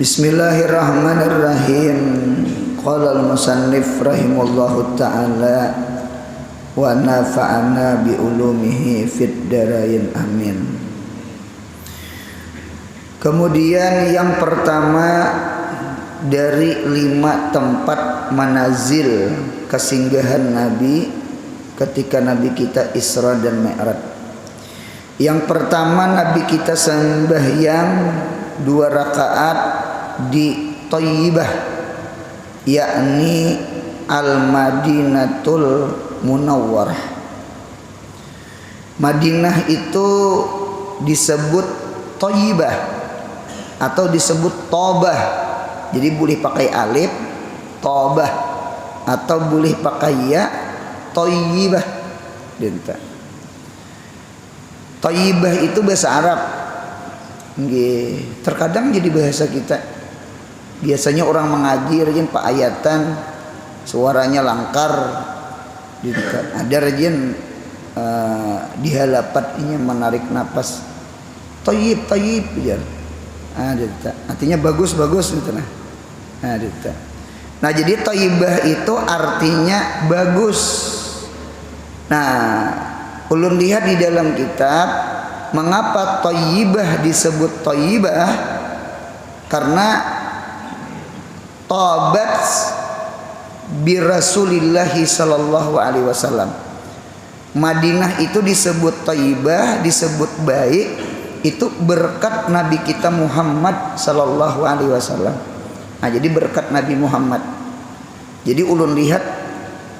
Bismillahirrahmanirrahim. Qala al-musannif rahimallahu ta'ala wa nafa'ana bi ulumihi fid darain amin. Kemudian yang pertama dari 5 tempat manazil kesinggahan Nabi ketika Nabi kita Isra dan Mi'raj. Yang pertama, Nabi kita sembahyang 2 rakaat di Thayyibah, yakni Al-Madinatul Munawwarah. Madinah itu disebut Thayyibah atau disebut Tobah. Jadi boleh pakai alif Tobah atau boleh pakai ya Thayyibah. Thayyibah itu bahasa Arab. Terkadang jadi bahasa kita. Biasanya orang mengaji rajin pak ayatan suaranya langkar. Ada rajin dihalapat ini menarik napas. Thayyib biar. Artinya bagus gitu nah. Nah, jadi thayyibah itu artinya bagus. Nah, ulun lihat di dalam kitab mengapa thayyibah disebut thayyibah, karena tabat bi Rasulillah sallallahu alaihi wasallam. Madinah itu disebut thayyibah, disebut baik, itu berkat Nabi kita Muhammad sallallahu alaihi wasallam. Nah, jadi berkat Nabi Muhammad. Jadi ulun lihat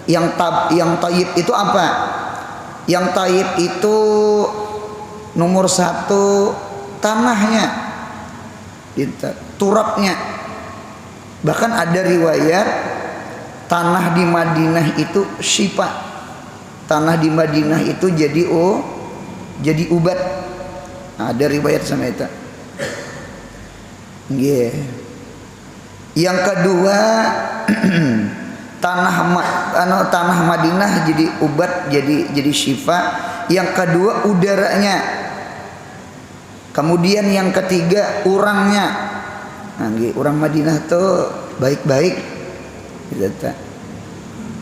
yang thayyib itu apa? Yang thayyib itu nomor 1 tanahnya, turabnya. Bahkan ada riwayat tanah di Madinah itu syifa. Tanah di Madinah itu jadi ubat. Ada riwayat sama itu. Yang kedua tanah Madinah jadi ubat, jadi syifa. Yang kedua udaranya. Kemudian yang ketiga orangnya. Orang Madinah tuh baik-baik.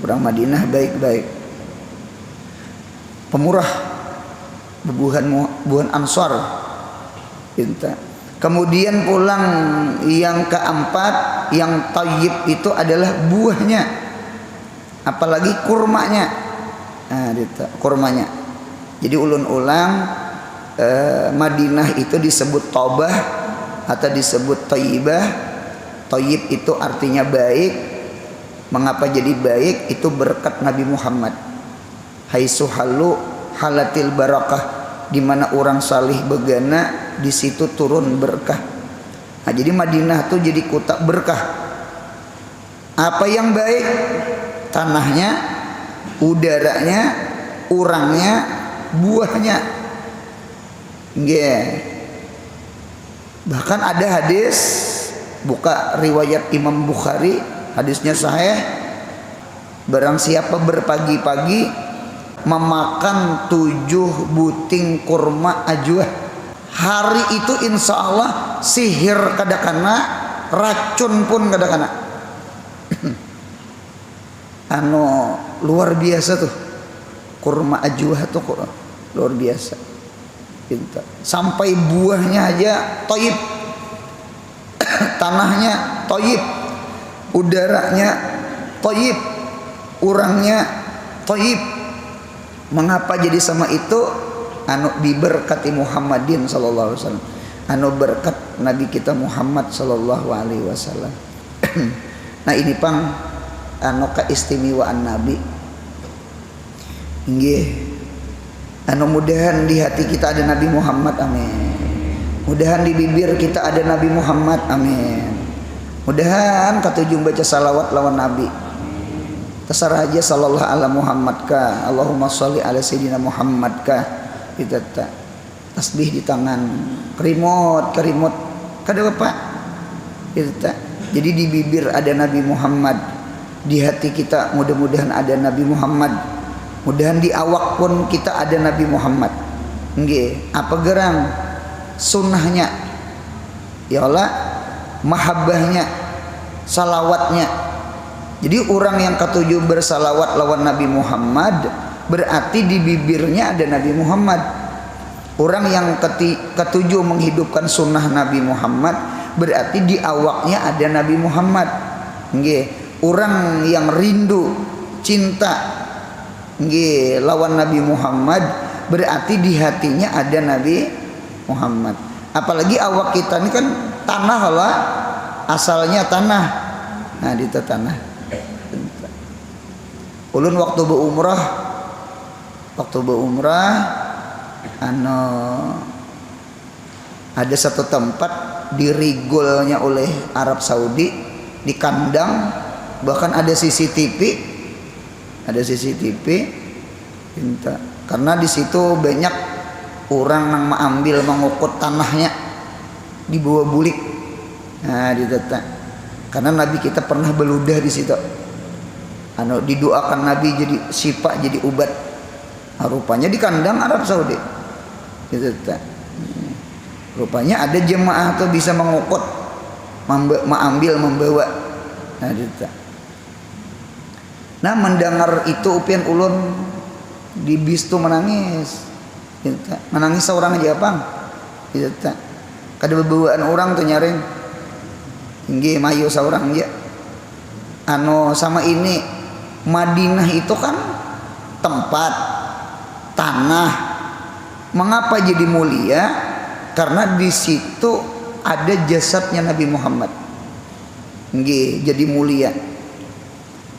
Orang Madinah baik-baik. Pemurah, buhan Ansar. Kemudian pulang yang keempat, yang thayyib itu adalah buahnya, apalagi kurmanya. Kurmanya. Jadi ulun ulang, Madinah itu disebut Tobah atau disebut Thayyibah. Thayyib itu artinya baik. Mengapa jadi baik? Itu berkat Nabi Muhammad. Haitsu halu halatil barakah, di mana orang salih begana di situ turun berkah. Nah, jadi Madinah tuh jadi kota berkah. Apa yang baik? Tanahnya, udaranya, orangnya, buahnya. Bahkan ada hadis, buka riwayat Imam Bukhari, hadisnya sahih. Barang siapa berpagi-pagi memakan 7 buting kurma ajwa, hari itu insya Allah sihir kadakana, racun pun kadakana. Luar biasa tuh kurma ajwa tuh luar biasa. Sampai buahnya aja thayyib, tanahnya thayyib, udaranya thayyib, orangnya thayyib. Mengapa jadi sama itu? Diberkati Muhammadin sallallahu alaihi wasallam. Berkat Nabi kita Muhammad sallallahu alaihi wasallam. Nah, ini pang keistimewaan Nabi. Mudahan di hati kita ada Nabi Muhammad, amin. Mudahan di bibir kita ada Nabi Muhammad, amin. Mudahan katujung baca salawat lawan Nabi. Terserah aja sallallahu ala Muhammad ka, Allahumma sholli ala sayyidina Muhammad ka. Kita tasbih di tangan, kerimot kada apa. Jadi di bibir ada Nabi Muhammad, di hati kita mudah-mudahan ada Nabi Muhammad. Mudahan di awak pun kita ada Nabi Muhammad. Apa gerang sunnahnya? Ya Allah, mahabbahnya, salawatnya. Jadi orang yang ketujuh bersalawat lawan Nabi Muhammad berarti di bibirnya ada Nabi Muhammad. Orang yang ketujuh menghidupkan sunnah Nabi Muhammad berarti di awaknya ada Nabi Muhammad. Nggih, orang yang rindu cinta nggih lawan Nabi Muhammad berarti di hatinya ada Nabi Muhammad. Apalagi awak kita ini kan tanah lah, asalnya tanah. Nah, di tanah. Ulun waktu berumrah ada satu tempat dirigolnya oleh Arab Saudi di kandang, bahkan ada CCTV karena di situ banyak orang yang mengukut tanahnya dibawa bulik. Nah, ditata karena Nabi kita pernah beludah di situ. Didoakan Nabi jadi syifa, jadi ubat. Nah, rupanya di kandang Arab Saudi. Ditata rupanya ada jemaah tuh bisa mengukut, membawa. Nah, ditata. Nah, mendengar itu upian ulun di bis tuh menangis. Menangis seorang aja bang. Kada bebawaan orang tuh nyaring. Tinggi mayu seorang aja. Sama ini Madinah itu kan tempat tanah. Mengapa jadi mulia? Karena di situ ada jasadnya Nabi Muhammad. Nggih, jadi mulia.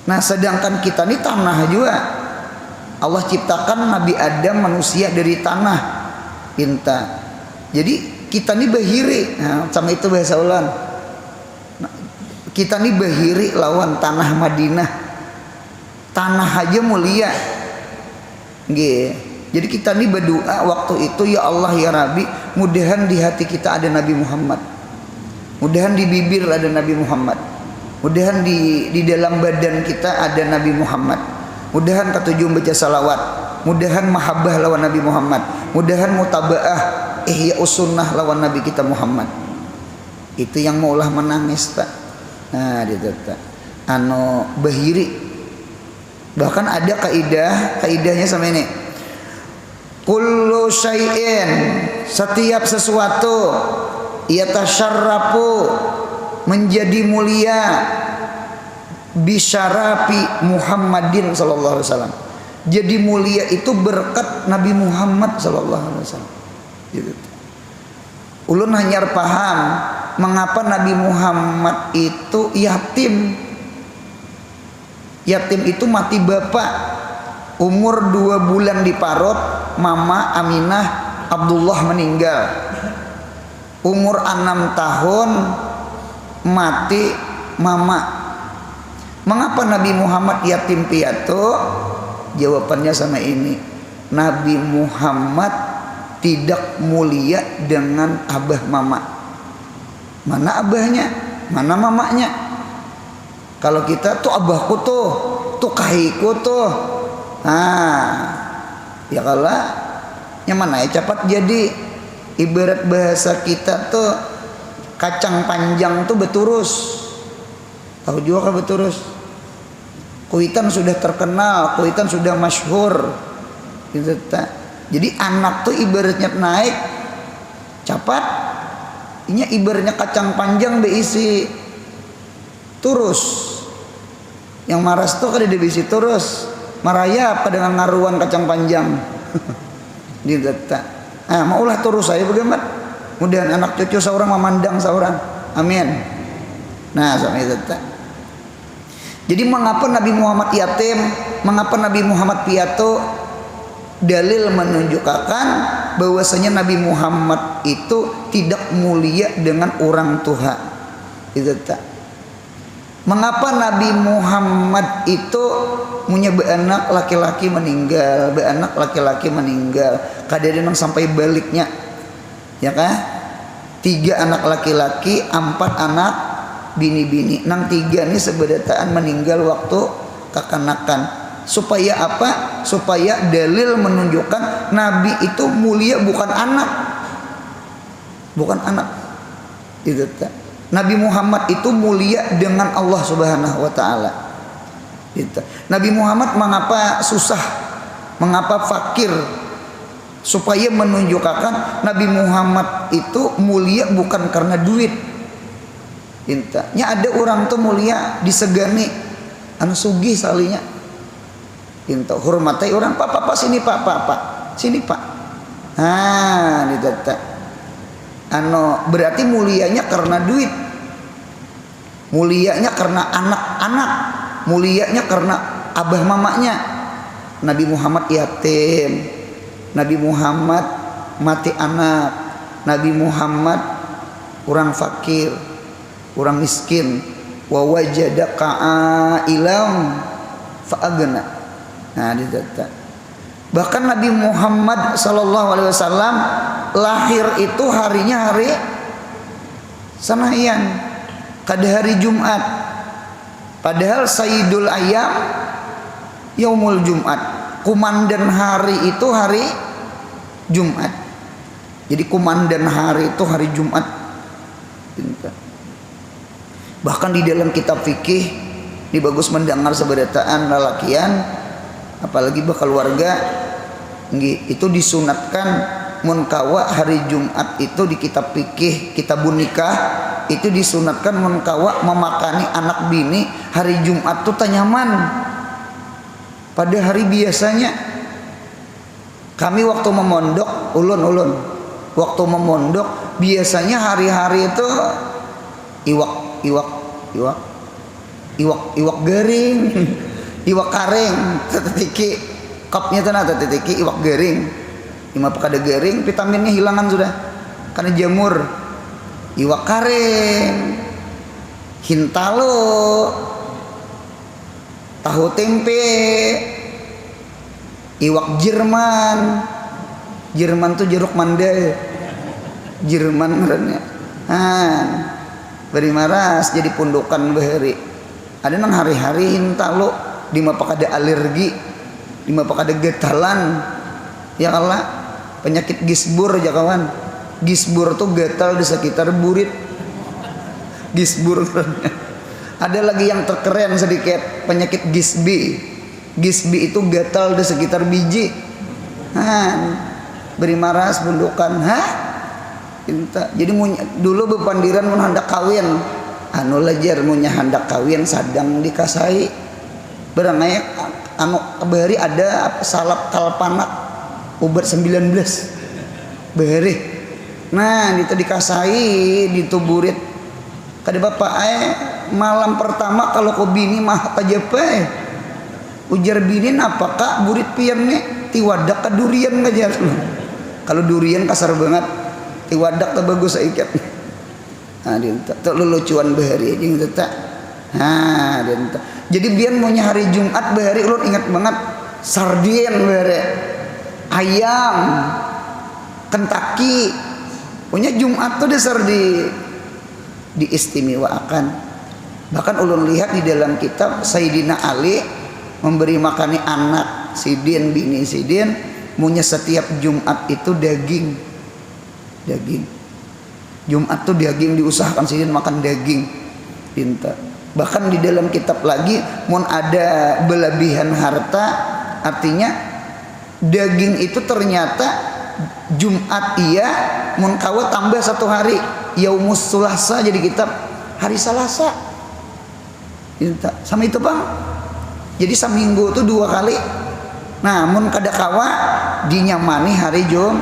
Nah, sedangkan kita ini tanah juga. Allah ciptakan Nabi Adam manusia dari tanah. Jadi kita ini bahiri. Nah, sama itu bahasa ulan. Nah, kita ini bahiri lawan tanah Madinah. Tanah aja mulia. Nggih. Jadi kita ini berdoa waktu itu, ya Allah ya Rabbi, mudahan di hati kita ada Nabi Muhammad. Mudahan di bibir ada Nabi Muhammad. Mudahan di dalam badan kita ada Nabi Muhammad. Mudahan ketujuh baca salawat. Mudahan mahabbah lawan Nabi Muhammad. Mudahan mutabaah ihya sunnah lawan Nabi kita Muhammad. Itu yang maulah menangis tak. Nah, itu tak. Bahiri. Bahkan ada kaidahnya sama ini. Kullu syai'in, setiap sesuatu yatasyarrafu, menjadi mulia bisyarafi Muhammadin sallallahu alaihi wasallam. Jadi mulia itu berkat Nabi Muhammad sallallahu alaihi wasallam. Gitu. Ulun hanya paham mengapa Nabi Muhammad itu yatim. Yatim itu mati bapak. Umur 2 bulan diparut, mama Aminah Abdullah meninggal. Umur 6 tahun mati mama. Mengapa Nabi Muhammad yatim piatu? Jawabannya sama ini. Nabi Muhammad tidak mulia dengan abah mama. Mana abahnya? Mana mamanya? Kalau kita tuh abahku tuh kahiku tuh. Ya kalah yang mana ya cepat jadi. Ibarat bahasa kita tuh kacang panjang tuh beturus. Tahu juga kan beturus? Kuitan sudah terkenal, kuitan sudah masyhur. Gitu tak. Jadi anak tuh ibaratnya naik cepat. Ini ibaratnya kacang panjang beisi turus. Yang maras tuh kada diisi turus. Maraya apa dengan ngaruan kacang panjang. Gitu tak. Maulah turus saya bagaimana? Mudahan anak cucu seorang memandang seorang. Amin. Nah, sama itu tak. Jadi mengapa Nabi Muhammad yatim? Mengapa Nabi Muhammad piatu? Dalil menunjukkan bahwasanya Nabi Muhammad itu tidak mulia dengan orang tua. Itu tak. Mengapa Nabi Muhammad itu punya anak laki-laki meninggal, anak laki-laki meninggal, kadang sampai baliknya, ya kan? 3 anak laki-laki, 4 anak bini-bini. Nang 3 ini sebedataan meninggal waktu kekanakan. Supaya apa? Supaya dalil menunjukkan Nabi itu mulia bukan anak, bukan anak. Itu tak. Nabi Muhammad itu mulia dengan Allah Subhanahu wa taala. Gitu. Nabi Muhammad mengapa susah, mengapa fakir, supaya menunjukkan Nabi Muhammad itu mulia bukan karena duit. Nya ada orang tuh mulia disegani anu sugih salinya. Hormati orang, pak sini pak sini pak. Nah, ditata. Berarti mulianya karena duit, mulianya karena anak-anak, mulianya karena abah mamanya. Nabi Muhammad yatim, Nabi Muhammad mati anak, Nabi Muhammad orang fakir, orang miskin. Wa wajadaka ailam fa'agna. Nah, ditata. Bahkan Nabi Muhammad sallallahu alaihi wasallam lahir itu harinya hari Senayan, kada hari Jumat. Padahal Sayyidul Ayyam Yaumul Jumat. Komandan hari itu hari Jumat. Jadi komandan hari itu hari Jumat. Bahkan di dalam kitab fikih ini bagus mendengar seberataan lalakian, apalagi bakal keluarga itu disunatkan mun kawa hari Jumat itu di kitab fikih kitabun nikah itu disunatkan mun kawa memakani anak bini hari Jumat tuh tanyaman. Pada hari biasanya kami waktu memondok ulun waktu memondok biasanya hari-hari itu iwak garing iwak karing tetiki kapnya tanah tetiki iwak garing lima pakada garing vitaminnya hilangan sudah karena jamur. Iwak karing, hintalo, tahu tempe, iwak Jerman tuh jeruk manda, Jerman ngarannya. Beri maras jadi pundukan bahari. Ada nang hari-hari hintalo, di mapak ada alergi, di mapak ada getalan. Ya Allah, penyakit gisbur ya kawan. Gisbur tuh gatal di sekitar burit. Gisbur. Ada lagi yang terkeren sedikit, penyakit gisbi. Gisbi itu gatal di sekitar biji. Beri maras pundukan. Jadi dulu bepandiran mun hendak kawin. Anu lajar munya hendak kawin sadang dikasai. Beranaya anu bahari ada salap kalpanak ubat 19. Bahari. Nah, itu dikasai dituburit. Kada bapak malam pertama kalau kau bini mah tajape. Ujar bini apa kak burit pian nih tiwadak ke durian ngajar. Kalau durian kasar banget. Tiwadak tuh bagus ikat. Nah, dia tak lelucuan bahari jeung tak. Nah, dia jadi biar maunya hari Jumat bahari ulun ingat banget sardin bahari. Ayam Kentucky punya Jumat tuh dasar diistimewaakan. Bahkan ulun lihat di dalam kitab Sayyidina Ali memberi makani anak sidin bini sidin punya setiap Jumat itu daging. Jumat tuh daging diusahakan sidin makan daging. Pinta. Bahkan di dalam kitab lagi mun ada belebihan harta artinya daging itu ternyata Jumat iya mun kawa tambah satu hari Yaumus Sulasa jadi kitab hari Selasa. Sama itu Bang. Jadi seminggu itu 2 kali. Nah, mun kada kawa dinyamani hari Jum.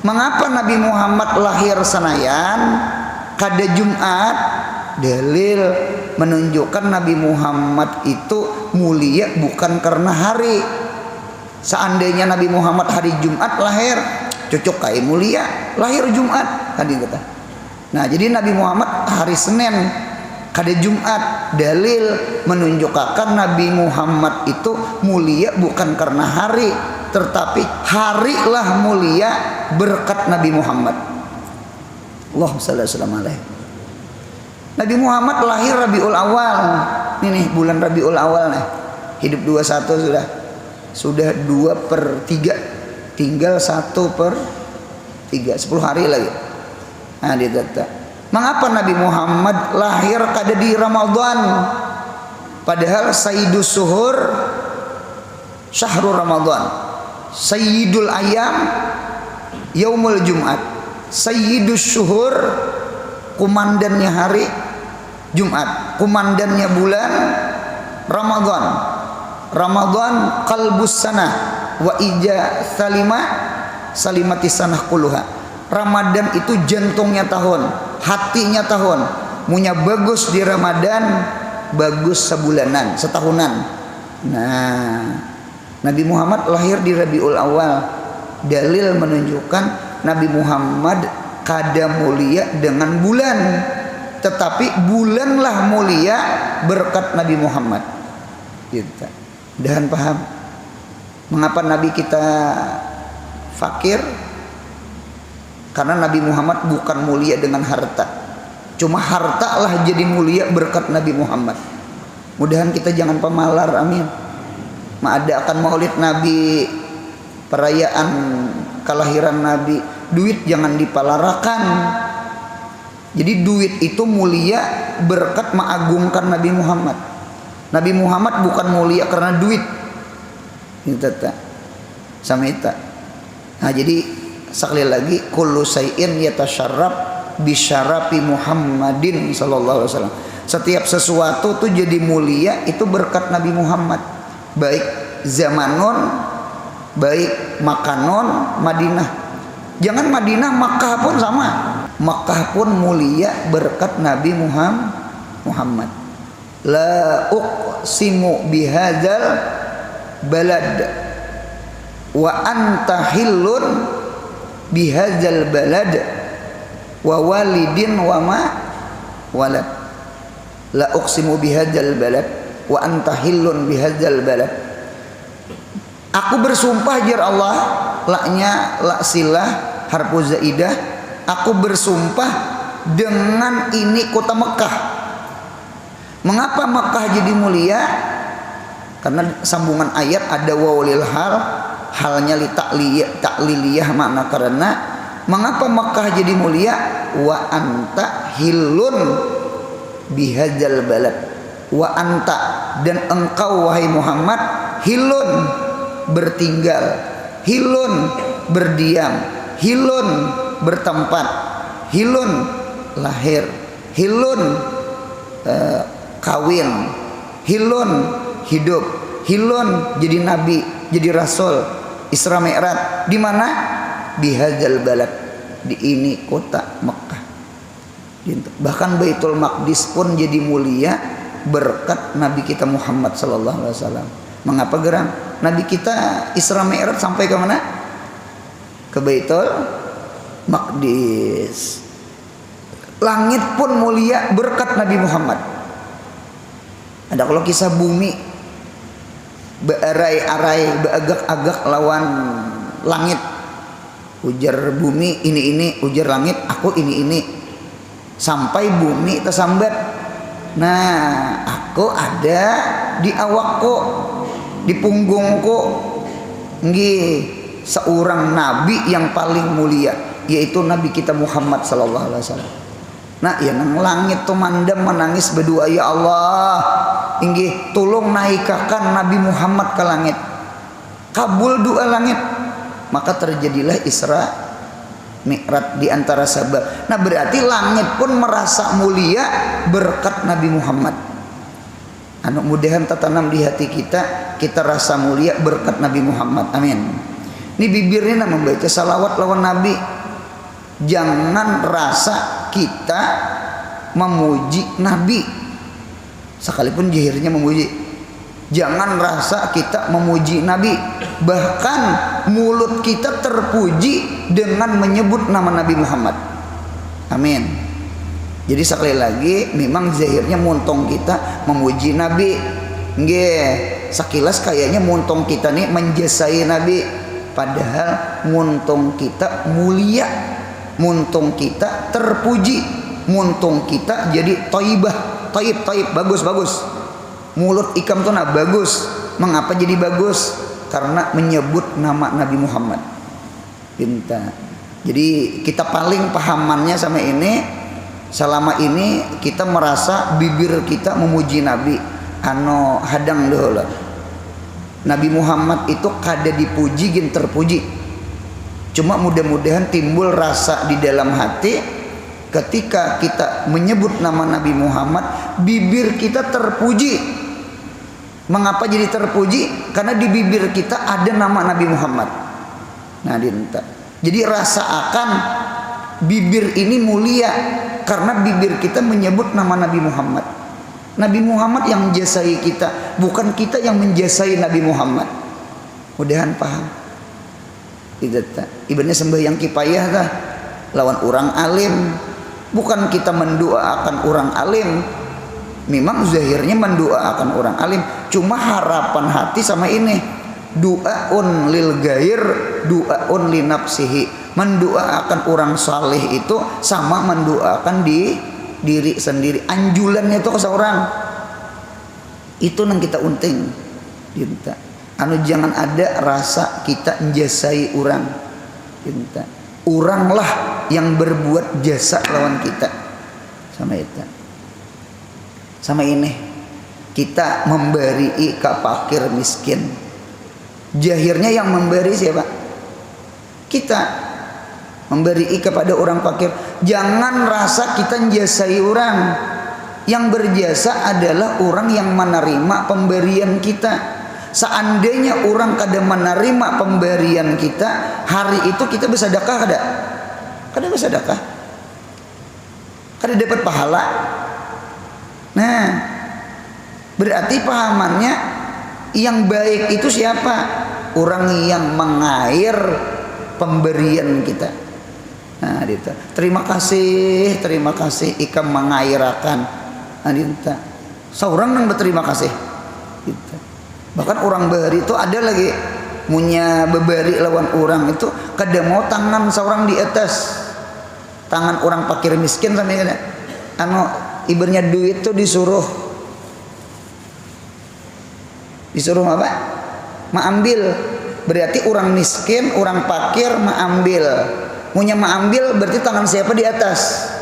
Mengapa Nabi Muhammad lahir Senayan kada Jumat? Dalil menunjukkan Nabi Muhammad itu mulia bukan karena hari. Seandainya Nabi Muhammad hari Jumat lahir, cocok kayak mulia lahir Jumat tadi kata. Nah, jadi Nabi Muhammad hari Senin kada Jumat, dalil menunjukkan Nabi Muhammad itu mulia bukan karena hari, tetapi harilah mulia berkat Nabi Muhammad. Allahumma shalli alaihi. Nabi Muhammad lahir Rabiul Awal. Ini nih bulan Rabiul Awal nih. Hidup 21 sudah 2/3, tinggal 1/3, 10 hari lagi. Nah, dia data Mengapa Nabi Muhammad lahir kada di Ramadan? Padahal Sayyidus Suhur Syahrul Ramadan, Sayyidul Ayam Yaumul Jumat, Sayyidus Syuhur komandannya hari Jumat, komandannya bulan Ramadan. Ramadan qalbus sanah wa ija salimati sanah kuluha. Ramadan itu jantungnya tahun, hatinya tahun. Munya bagus di Ramadan, bagus sebulanan, setahunan. Nah, Nabi Muhammad lahir di Rabiul Awal. Dalil menunjukkan Nabi Muhammad kada mulia dengan bulan, tetapi bulanlah mulia berkat Nabi Muhammad. Gitu. Dan paham mengapa Nabi kita fakir? Karena Nabi Muhammad bukan mulia dengan harta. Cuma harta lah jadi mulia berkat Nabi Muhammad. Mudahan kita jangan pemalar, amin. Mengadakan maulid Nabi, perayaan kelahiran Nabi, duit jangan dipalarakan. Jadi duit itu mulia berkat mengagungkan Nabi Muhammad. Nabi Muhammad bukan mulia karena duit. Itu tak sama itu. Nah, jadi sekali lagi kullu syai'in yatasyarrab bisyarafi Muhammadin sallallahu alaihi wasallam. Setiap sesuatu tuh jadi mulia itu berkat Nabi Muhammad. Baik zamanon, baik makanon, Madinah. Jangan Madinah, Makkah pun sama. Makkah pun mulia berkat Nabi Muhammad. La uqsimu bihadzal balad wa anta hillun bihadzal balad wa walidin wa ma walad. La uqsimu bihadzal balad wa anta hillun bihadzal balad. Aku bersumpah jar Allah, laknya lak silah harfu zaidah. Aku bersumpah dengan ini kota Mekah. Mengapa Mekah jadi mulia? Karena sambungan ayat ada wawlil hal, halnya li takliliyah makna karena. Mengapa Mekah jadi mulia? Wa anta hillun bihadzal balad. Wa anta, dan engkau wahai Muhammad, hilun bertinggal, hilun berdiam, hilun bertempat, hilun lahir, hilun kawin, hilun hidup, hilun jadi nabi, jadi rasul, Isra Mi'raj. Di mana? Bihadzal balad, di ini kota Mekah. Bahkan Baitul Maqdis pun jadi mulia berkat Nabi kita Muhammad sallallahu alaihi wasallam. Mengapa gerang? Nabi kita Isra Mi'raj sampai ke mana? Ke Baitul Maqdis. Langit pun mulia berkat Nabi Muhammad. Ada kalau kisah bumi bearai-arai, beagak-agak lawan langit. Ujar bumi ini, ujar langit aku ini. Sampai bumi tersambat. Nah, aku ada di awakku, di punggungku. Nggih, seorang nabi yang paling mulia, yaitu Nabi kita Muhammad sallallahu alaihi wasallam. Nah, ya nang langit tu mandam menangis berdua, ya Allah, inggih tolong naikakan Nabi Muhammad ke langit. Kabul doa langit. Maka terjadilah Isra Mi'raj di antara sabab. Nah, berarti langit pun merasa mulia berkat Nabi Muhammad. Anu mudahan tertanam di hati kita, kita rasa mulia berkat Nabi Muhammad. Amin. Ini bibirnya membaca salawat lawan Nabi. Jangan rasa kita memuji Nabi sekalipun jahirnya memuji. Jangan rasa kita memuji Nabi, bahkan mulut kita terpuji dengan menyebut nama Nabi Muhammad. Amin. Jadi sekali lagi memang zahirnya muntong kita memuji Nabi. Nggih, sekilas kayaknya muntong kita nih menjasai Nabi, padahal muntong kita mulia, muntong kita terpuji, muntong kita jadi thayyibah, thayyib, bagus. Mulut ikam tuh bagus. Mengapa jadi bagus? Karena menyebut nama Nabi Muhammad. Pinta. Jadi kita paling pahamannya sama ini, Selama ini kita merasa bibir kita memuji Nabi, anu hadang deula. Nabi Muhammad itu kada dipuji gin terpuji. Cuma mudah-mudahan timbul rasa di dalam hati ketika kita menyebut nama Nabi Muhammad, bibir kita terpuji. Mengapa jadi terpuji? Karena di bibir kita ada nama Nabi Muhammad. Nah, dinta. Jadi rasa akan bibir ini mulia karena bibir kita menyebut nama Nabi Muhammad. Nabi Muhammad yang menjasai kita, bukan kita yang menjasai Nabi Muhammad. Mudahan paham. Ibaratnya sembahyang kifayah tah lawan orang alim. Bukan kita mendoakan orang alim. Memang zahirnya mendoakan orang alim, cuma harapan hati sama ini, du'aun lil gair, du'aun li nafsihi. Mendoakan orang saleh itu sama mendoakan di diri sendiri. Anjulannya itu ke seorang. Itu yang kita unting. Dinta. Anu jangan ada rasa kita menjasai orang. Dinta. Oranglah yang berbuat jasa lawan kita. Sama itu. Sama ini kita memberi ke fakir miskin. Jahirnya yang memberi siapa? Kita memberi kepada orang fakir. Jangan rasa kita menjasai orang. Yang berjasa adalah orang yang menerima pemberian kita. Seandainya orang kada menerima pemberian kita, hari itu kita bersedekah kada? Kada bersedekah. Kada dapat pahala. Nah, berarti pahamannya yang baik itu siapa? Orang yang mengair pemberian kita. Nah, itu. Terima kasih ikam mengairakan. Nah, itu. Seorang yang berterima kasih. Gitu. Bahkan orang bahari itu ada lagi punya bebari lawan orang itu kada mau tangan seorang di atas tangan orang fakir miskin sampai ada. Anu ibaratnya duit itu disuruh apa? Mengambil. Berarti orang miskin, orang fakir mengambil. Punya mengambil berarti tangan siapa di atas?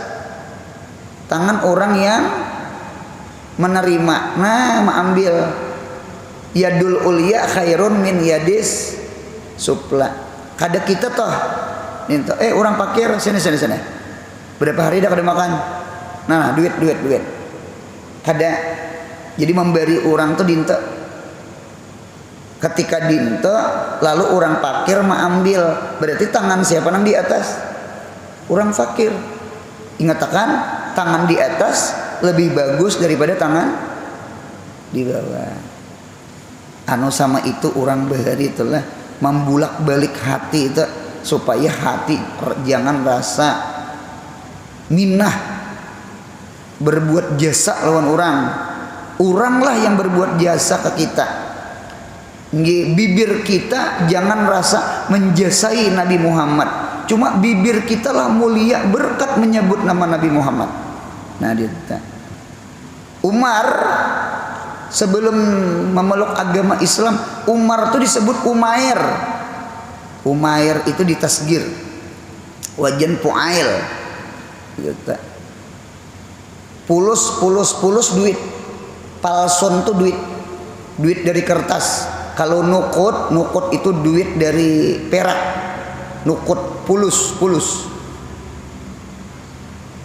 Tangan orang yang menerima. Nah, mengambil. Yadul ulya khairun min yadis supla. Kada kita toh. Minta, orang fakir sini. Berapa hari dah kada makan? Nah, duit. Kada. Jadi memberi orang tuh dinta. Ketika dinta, lalu orang fakir mengambil. Berarti tangan siapa nang di atas? Orang fakir. Ingatkan, tangan di atas lebih bagus daripada tangan di bawah. Anu sama itu orang bahari itulah membulak balik hati itu supaya hati jangan rasa minah berbuat jasa lawan orang. Oranglah yang berbuat jasa ke kita. Bibir kita jangan rasa menjasai Nabi Muhammad. Cuma bibir kita lah mulia berkat menyebut nama Nabi Muhammad. Nah, dia Umar sebelum memeluk agama Islam, Umar itu disebut Umair. Umair itu ditasgir. Wajan pu'ail. Gitu. Pulus duit. Palson itu duit. Duit dari kertas. Kalau nukut itu duit dari perak. Nukut pulus.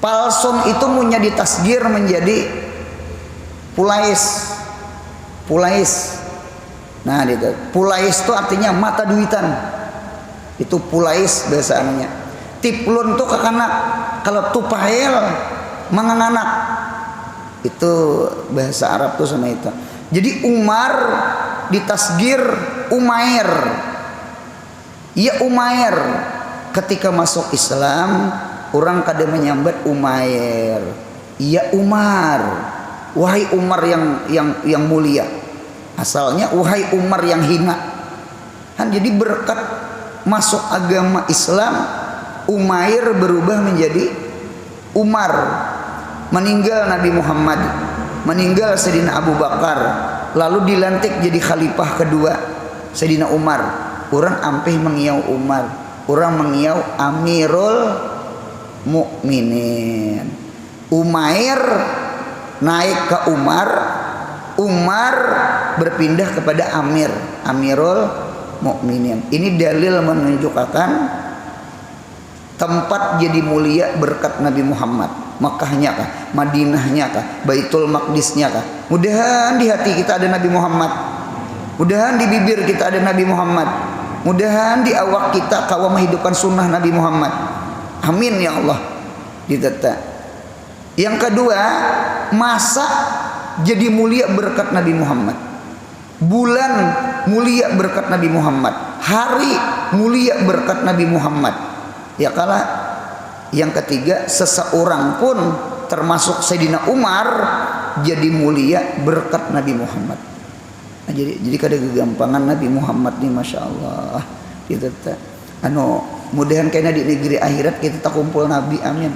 Palson itu punya ditasgir menjadi pulais. Nah, itu pulais itu artinya mata duitan. Itu pulais bahasa anunya. Tiplun tuh kekanak. Kalau tupail menganak. Itu bahasa Arab tuh sama itu. Jadi Umar ditasgir Umair. Ya Umair. Ketika masuk Islam, orang kada menyambat Umair. Ya Umar. Wahai Umar yang mulia. Asalnya wahai Umar yang hina. Kan jadi berkat masuk agama Islam, Umair berubah menjadi Umar. Meninggal Nabi Muhammad, meninggal Sayyidina Abu Bakar, lalu dilantik jadi khalifah kedua Sayyidina Umar. Orang ampih mengiau Umar, orang mengiau Amirul Mukminin. Umair naik ke Umar, Umar berpindah kepada Amir, Amirul Mukminin. Ini dalil menunjukkan tempat jadi mulia berkat Nabi Muhammad. Makkahnya kah, Madinahnya kah, Baitul Maqdisnya kah? Mudahan di hati kita ada Nabi Muhammad, mudahan di bibir kita ada Nabi Muhammad, mudahan di awak kita kawam menghidupkan sunnah Nabi Muhammad. Amin ya Allah. Ditata. Yang kedua, masa jadi mulia berkat Nabi Muhammad, bulan mulia berkat Nabi Muhammad, hari mulia berkat Nabi Muhammad. Ya kala yang ketiga, seseorang pun termasuk Sayyidina Umar jadi mulia berkat Nabi Muhammad. Nah, jadi kada kegampangan Nabi Muhammad nih, masya Allah. Gitu ta. Mudahan kayaknya di negeri akhirat kita tak kumpul Nabi, amin.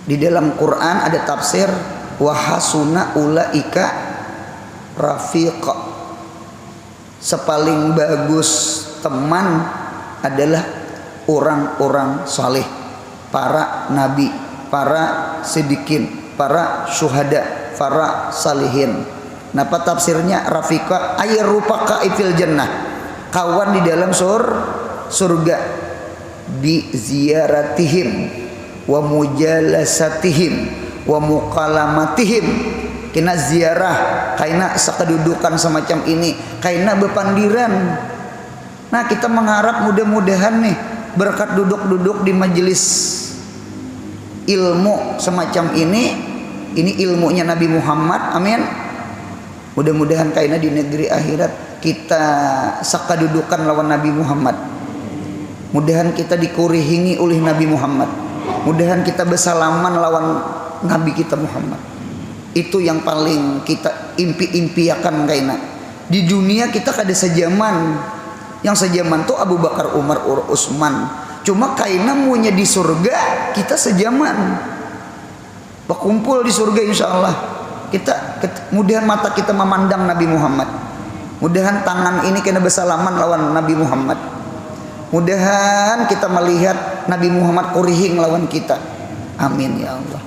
Di dalam Quran ada tafsir wahasuna ulaika rafiqa. Sepaling bagus teman adalah orang-orang saleh, para nabi, para sidikin, para syuhada, para salihin. Napa tafsirnya rafiqa ay rupaka fil jannah, kawan di dalam surga, bi ziyaratihim wa mujalasatihim wa mukalamatihim. Kena ziarah, kaina sakedudukan semacam ini, kaina bepandiran. Nah, kita mengharap mudah-mudahan nih berkat duduk-duduk di majelis ilmu semacam ini ilmunya Nabi Muhammad, amin. Mudah-mudahan kaina di negeri akhirat kita sakadudukan lawan Nabi Muhammad. Mudahan kita dikurihingi oleh Nabi Muhammad. Mudahan kita bersalaman lawan Nabi kita Muhammad. Itu yang paling kita impi-impiakan kaina. Di dunia kita kada sejaman. Yang sejaman tuh Abu Bakar, Umar, Utsman. Cuma kaina munya di surga kita sejaman. Berkumpul di surga insya Allah. Mudahan mata kita memandang Nabi Muhammad. Mudahan tangan ini kena bersalaman lawan Nabi Muhammad. Mudahan kita melihat Nabi Muhammad kurihing lawan kita. Amin ya Allah.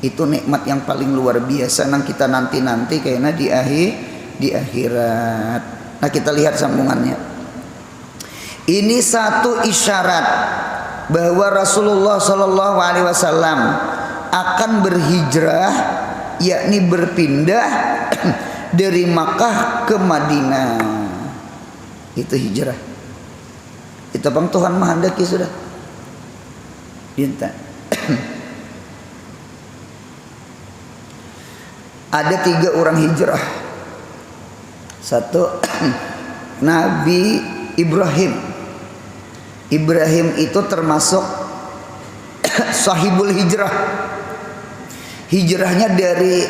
Itu nikmat yang paling luar biasa nang kita nanti kayaknya di akhirat. Nah, kita lihat sambungannya. Ini satu isyarat bahwa Rasulullah Shallallahu Alaihi Wasallam akan berhijrah, yakni berpindah dari Makkah ke Madinah. Itu hijrah. Itu bang Tuhan menghendaki sudah. Minta. Ada 3 orang hijrah. Satu Nabi Ibrahim. Ibrahim itu termasuk sahibul hijrah. Hijrahnya dari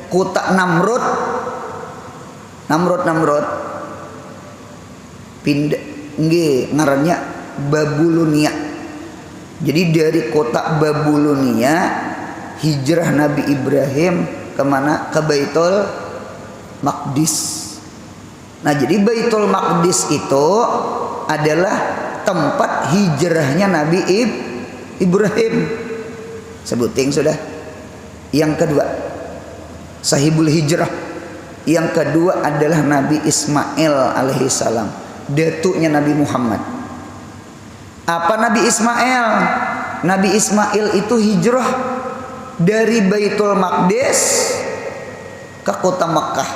kota Namrud pindah ngarannya Babilonia. Jadi dari kota Babilonia hijrah Nabi Ibrahim kemana? Ke Baitul Maqdis. Nah, jadi Baitul Maqdis itu adalah tempat hijrahnya Nabi Ibrahim. Sebuting sudah. Yang kedua, sahibul hijrah. Yang kedua adalah Nabi Ismail alaihissalam, datuknya Nabi Muhammad. Apa Nabi Ismail? Nabi Ismail itu hijrah dari Baitul Maqdis ke kota Makkah.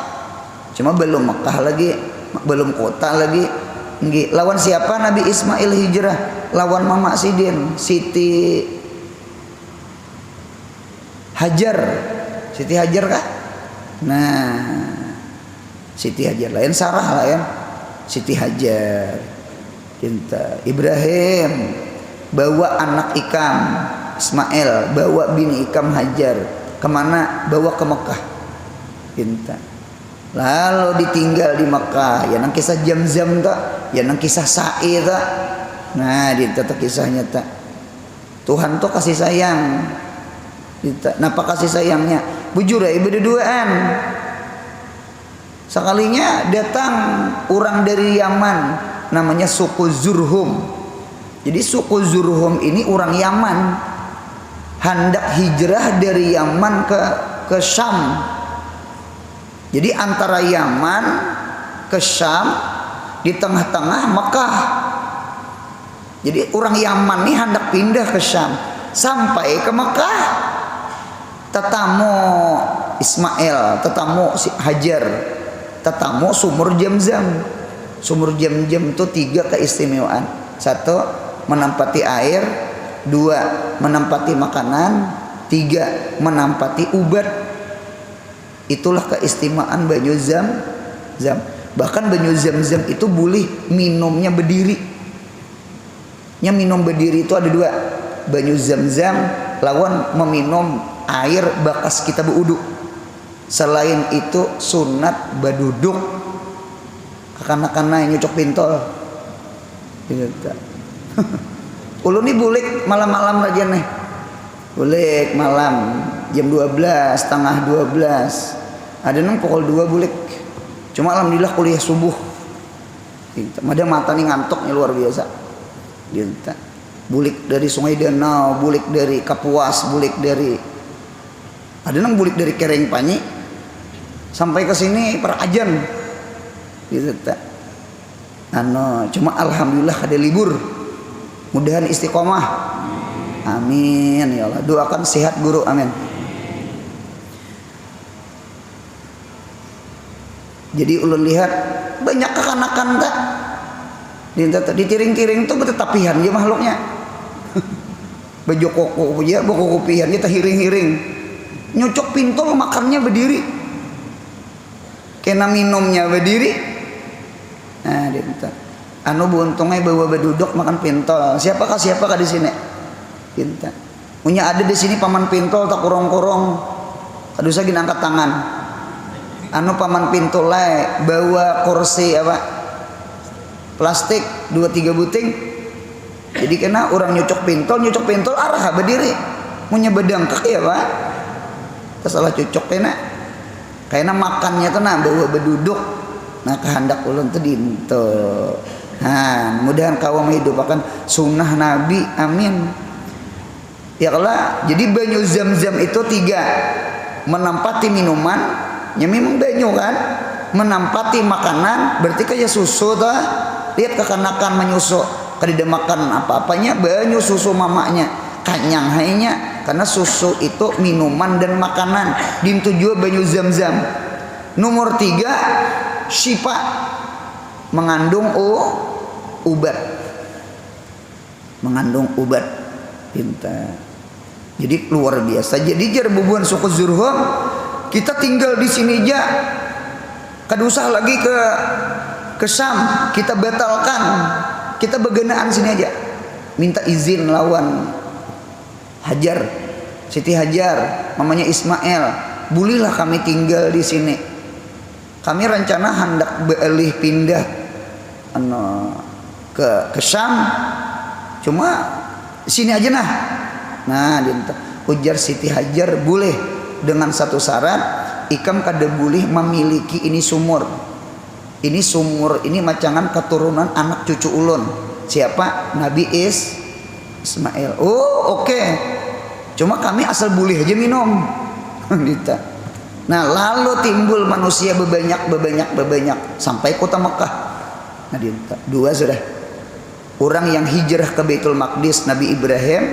Cuma belum Makkah lagi, belum kota lagi. Lawan siapa Nabi Ismail hijrah? Lawan Mama Sidin, Siti Hajar. Siti Hajar kah? Nah, Siti Hajar lain Sarah lah ya. Siti Hajar. Cinta Ibrahim bawa anak Ikam Ismail, bawa bini Ikam Hajar. Kemana? Bawa ke Mekah. Cinta. Lalu ditinggal di Mekah. Ya nang kisah Zamzam tak? Ya nang kisah Sa'i tak? Nah, dinta kisahnya tak. Tuhan tuh kasih sayang. Napa kasih sayangnya? Bujur ya berduaan. Sekalinya datang orang dari Yaman, namanya suku Zurhum. Jadi suku Zurhum ini orang Yaman. hendak hijrah dari Yaman ke Syam. Jadi antara Yaman ke Syam, di tengah-tengah Mekah. Jadi orang Yaman nih hendak pindah ke Syam, sampai ke Mekah tetamu Ismail, tetamu si Hajar, tetamu sumur Zam-Zam. Sumur Zam-Zam itu 3 keistimewaan. 1, menempati air. 2, menempati makanan. 3, menempati ubat. Itulah keistimewaan banyu Zam-Zam. Bahkan banyu Zam-Zam itu boleh minumnya berdiri. Minum berdiri itu ada 2. Banyu Zam-Zam lawan meminum air bekas kita berwudu. Selain itu sunat baduduk. Kanak-kanak nyucok pintol. Ulun nih bulik malam-malam aja nih. Bulik malam jam 12, setengah 12. Ada nang pukul 2 bulik. Cuma alhamdulillah kuliah subuh. Ada mata nih ngantuknya luar biasa. Bulik dari Sungai Danau, bulik dari Kapuas, bulik dari ada nang bulik dari Kereng Panyi sampai ke sini Perajan. Gitu tak. Cuma alhamdulillah ada libur. Mudahan istiqomah. Amin ya Allah. Doakan sehat guru, amin. Jadi ulun lihat banyak kekanakan tak di tiring-tiring itu betetapihan dia makhluknya. Baju koko ya, boko kopihan kita hiring-hiring. Nyocok pintol makannya berdiri. Kena minumnya berdiri. Nah, dia minta. Buntungnya bawa beduduk makan pintol. Siapakah di sini? Pinta. Punya ada di sini paman pintol tak kurong-kurong. Kadusa gini angkat tangan. Paman pintol bawa kursi apa? Plastik 2-3 buting. Jadi kena orang nyocok pintol arah berdiri. Punya bedangkak ya Pak. Salah cocok kena makannya tuh bawa beduduk. Nah kehendak ulun tuh dinto. Nah, mudahan kawam hidup akan sunnah Nabi, amin. Ya Allah, jadi banyu Zam-Zam itu 3. Menempati minuman, ya memang banyu kan. Menempati makanan, berarti kayak susu tuh. Lihat kekanakan menyusu, kada makan apa-apanya, banyu susu mamanya. Kanyang hanya karena susu itu minuman dan makanan. Dintu juga banyu Zam-Zam. Nomor 3, syifa, mengandung ubat. Mengandung ubat. Pintar. Jadi luar biasa. Jadi jar bubuan suku Zurhum, kita tinggal di sini aja. Kada usah lagi ke Syam, kita batalkan. Kita begenaan sini aja. Minta izin lawan Hajar, Siti Hajar, mamanya Ismail. Bolehlah kami tinggal di sini. Kami rencana hendak beralih pindah ke Syam. Cuma sini aja nah. Nah, ujar Siti Hajar boleh dengan satu syarat, ikam kada boleh memiliki ini sumur. Ini sumur ini macangan keturunan anak cucu ulun. Siapa? Nabi Ismail. Oh, oke. Cuma kami asal boleh aja minum. Gitu. Nah, lalu timbul manusia bebanyak sampai kota Mekah. Nah, dua sudah. Orang yang hijrah ke Baitul Maqdis Nabi Ibrahim,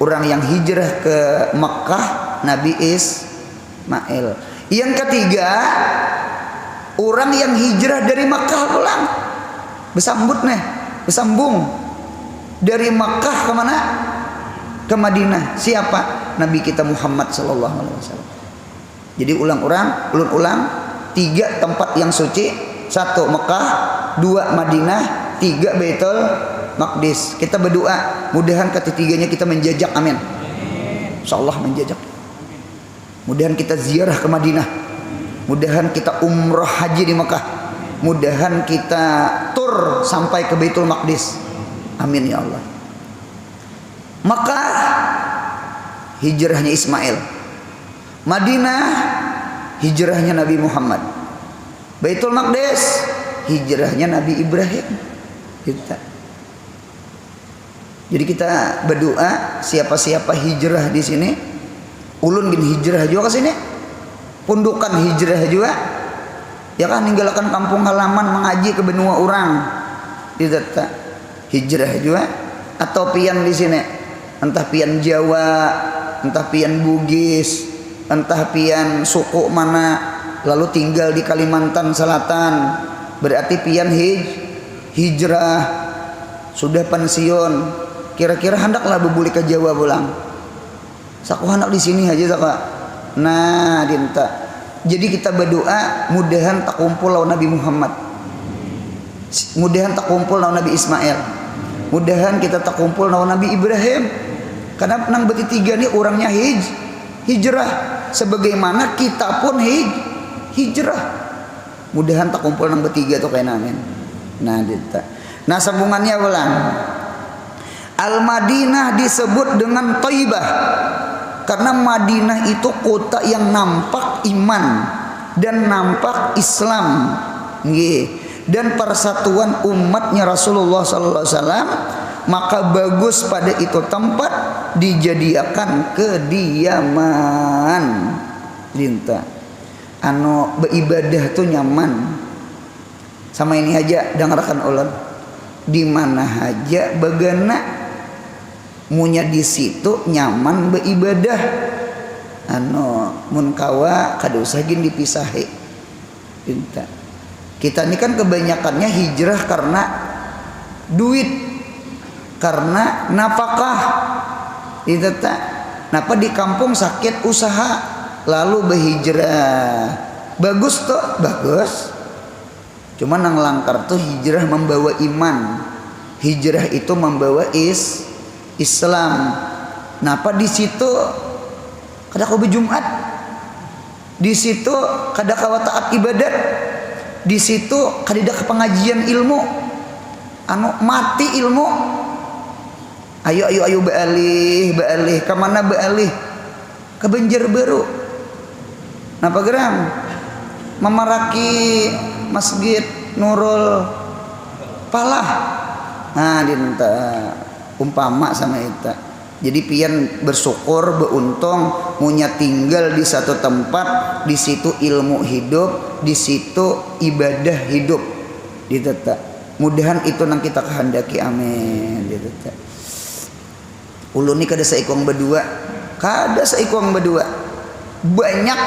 orang yang hijrah ke Mekah Nabi Ismail. Yang ketiga, orang yang hijrah dari Mekah pulang. Bersambung dari Mekah ke mana? Ke Madinah. Siapa? Nabi kita Muhammad sallallahu alaihi wasallam. Jadi ulun ulang 3 tempat yang suci, 1 Mekah, 2 Madinah, 3 Baitul Maqdis. Kita berdoa mudahan ketiganya kita menjajak, amin. Insyaallah menjajak. Mudahan kita ziarah ke Madinah. Mudahan kita umrah haji di Mekah. Mudahan kita tur sampai ke Baitul Maqdis. Amin ya Allah. Mekah hijrahnya Ismail. Madinah hijrahnya Nabi Muhammad. Baitul Maqdis hijrahnya Nabi Ibrahim. Kita Jadi kita berdoa siapa-siapa hijrah di sini, ulun gin hijrah juga ke sini, pundukan hijrah juga, ya kan ninggalkan kampung halaman mengaji ke benua orang, tidak hijrah juga, atau pian di sini, entah pian Jawa, entah pian Bugis, entah pian suku mana, lalu tinggal di Kalimantan Selatan, berarti pian hijrah, sudah pensiun. Kira-kira hendaklah bebuli ke Jawa pulang. Saku hendak di sini aja saka. Nah, dinta. Jadi kita berdoa mudahan tak kumpul lawan Nabi Muhammad. Mudahan tak kumpul lawan Nabi Ismail. Mudahan kita tak kumpul lawan Nabi Ibrahim. Karena nang beti tiga ni orangnya hijrah sebagaimana kita pun hijrah. Mudahan tak kumpul nang bertiga tuh kayak namin. Nah, dinta. Nah, sambungannya ulang. Al-Madinah disebut dengan Thaibah karena Madinah itu kota yang nampak iman dan nampak Islam, dan persatuan umatnya Rasulullah sallallahu alaihi wasallam, maka bagus pada itu tempat dijadikan kediaman. Linta anu beribadah tuh nyaman. Sama ini aja dengarkan ulun, di mana aja bagana munya di situ nyaman beribadah, anu mun kawa kada usah gin dipisahi. Kita ini kan kebanyakannya hijrah karena duit, karena nafkah. Itu tak napa di kampung sakit usaha lalu berhijrah. Bagus tuh, bagus. Cuma nang langkar tuh hijrah membawa iman. Hijrah itu membawa Islam. Napa di situ kada kau berjumat, di situ kada kau taat ibadat, di situ kada ke pengajian ilmu, anu mati ilmu. Ayo bealih kemana bealih? Ke Banjarbaru. Napa geram? Memaraki Masjid Nurul Falah. Nah, dinta umpama sama itu. Jadi pian bersyukur, beruntung, munya tinggal di satu tempat, di situ ilmu hidup, di situ ibadah hidup. Diteta. Mudahan itu nang kita kehendaki, amin. Diteta. Ulun ni kada saikong berdua, kada saikong berdua. Banyak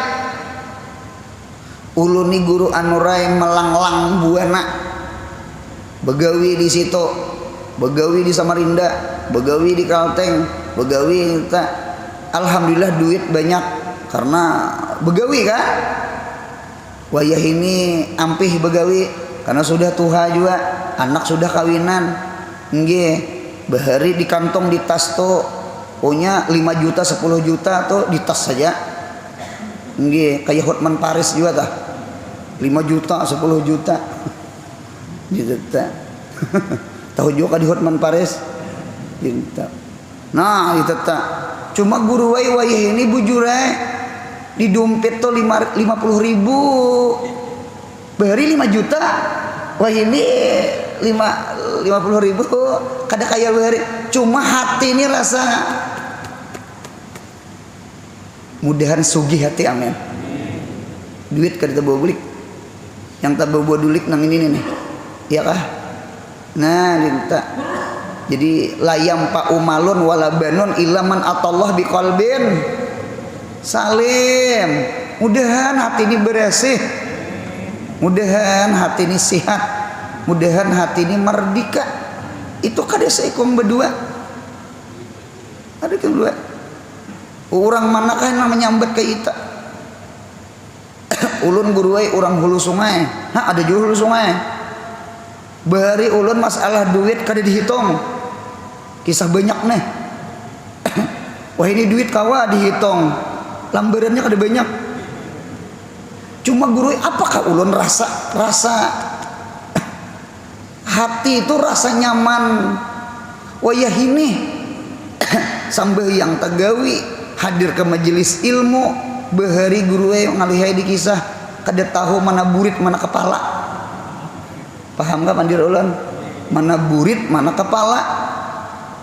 ulun ni guru anurai melanglang buana. Begawi di situ, begawi di Samarinda, begawi di Kalteng, begawi kita. Alhamdulillah duit banyak karena begawi kan. Wayah ini ampih begawi karena sudah tuha juga, anak sudah kawinan. Nggih, bahari di kantong di tas tuh punya 5 juta 10 juta tuh di tas saja. Nggih, kayak Hotman Paris juga tah. 5 juta 10 juta. Gitu tah. Tahu juga di Hotman Paris. Gitu. Nah, itu tah. Cuma guru wayah ini bujur di dompet tuh 50 ribu. Bahari 5 juta. Wah ini 50 ribu kada kaya bahari. Cuma hati ini rasa mudahan sugih hati, amin. Duit kada bawa bulik. Yang tak bawa dulik nang ini nih. Iya kah? Nah, dinta. Jadi layam pa umalun wala banun ilaman atallah biqalbin salim. Mudahan hati ini bersih. Mudahan hati ini sehat. Mudahan hati ini merdeka. Itu kada seikong berdua. Ada kedua. Orang manakah yang menyambat ke ita? Ulun guruai orang hulu sungai. Ada juga hulu sungai. Bahari ulun masalah duit kada dihitung. Kisah banyak nih. Wah ini duit kawa dihitung. Lambarannya kada banyak. Cuma guruai apakah ulun rasa hati itu rasa nyaman. Wayah ini sambil yang tagawi hadir ke majelis ilmu, bahari guru yang ngalihai di kisah kada tahu mana burit mana kepala. Paham gak pandir ulan? Mana burit mana kepala.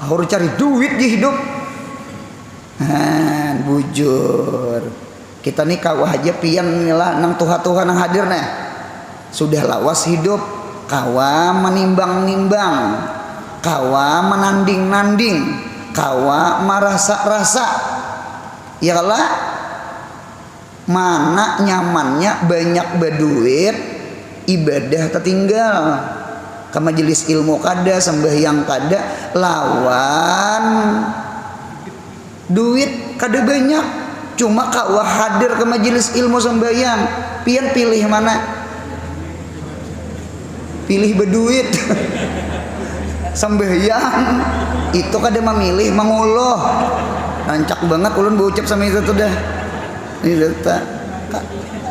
harus cari duit di hidup. Bujur kita nih kawah aja pian lah nang tuha-tuha nang hadir nah sudah lawas hidup, kawa menimbang-nimbang, kawa menanding-nanding, kawa merasa-rasa, yalah mana nyamannya banyak berduit ibadah tertinggal ke majelis ilmu kada sembahyang kada lawan duit kada banyak cuma kawa hadir ke majelis ilmu sembahyang pian pilih mana? Pilih berduit sembahyang itu kada memilih menguluh rancak banget ulun berucap sama itu tuh dah ini data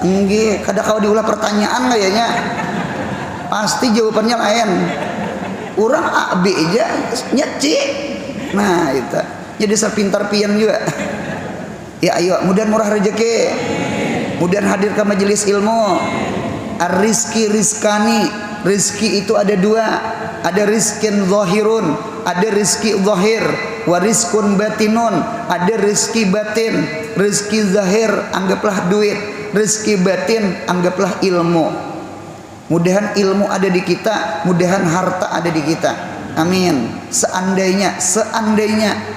enggak kada kau diulah pertanyaan kayaknya pasti jawabannya lain orang A B aja nyeci nah itu jadi sepintar pian juga ya ayo mudah murah rezeki mudah hadir ke majelis ilmu ar-rizki rizkani rizki itu ada dua ada rizkin zahirun ada rizki zahir wa rizkun batinun ada rizki batin rizki zahir anggaplah duit rizki batin anggaplah ilmu mudahan ilmu ada di kita mudahan harta ada di kita amin seandainya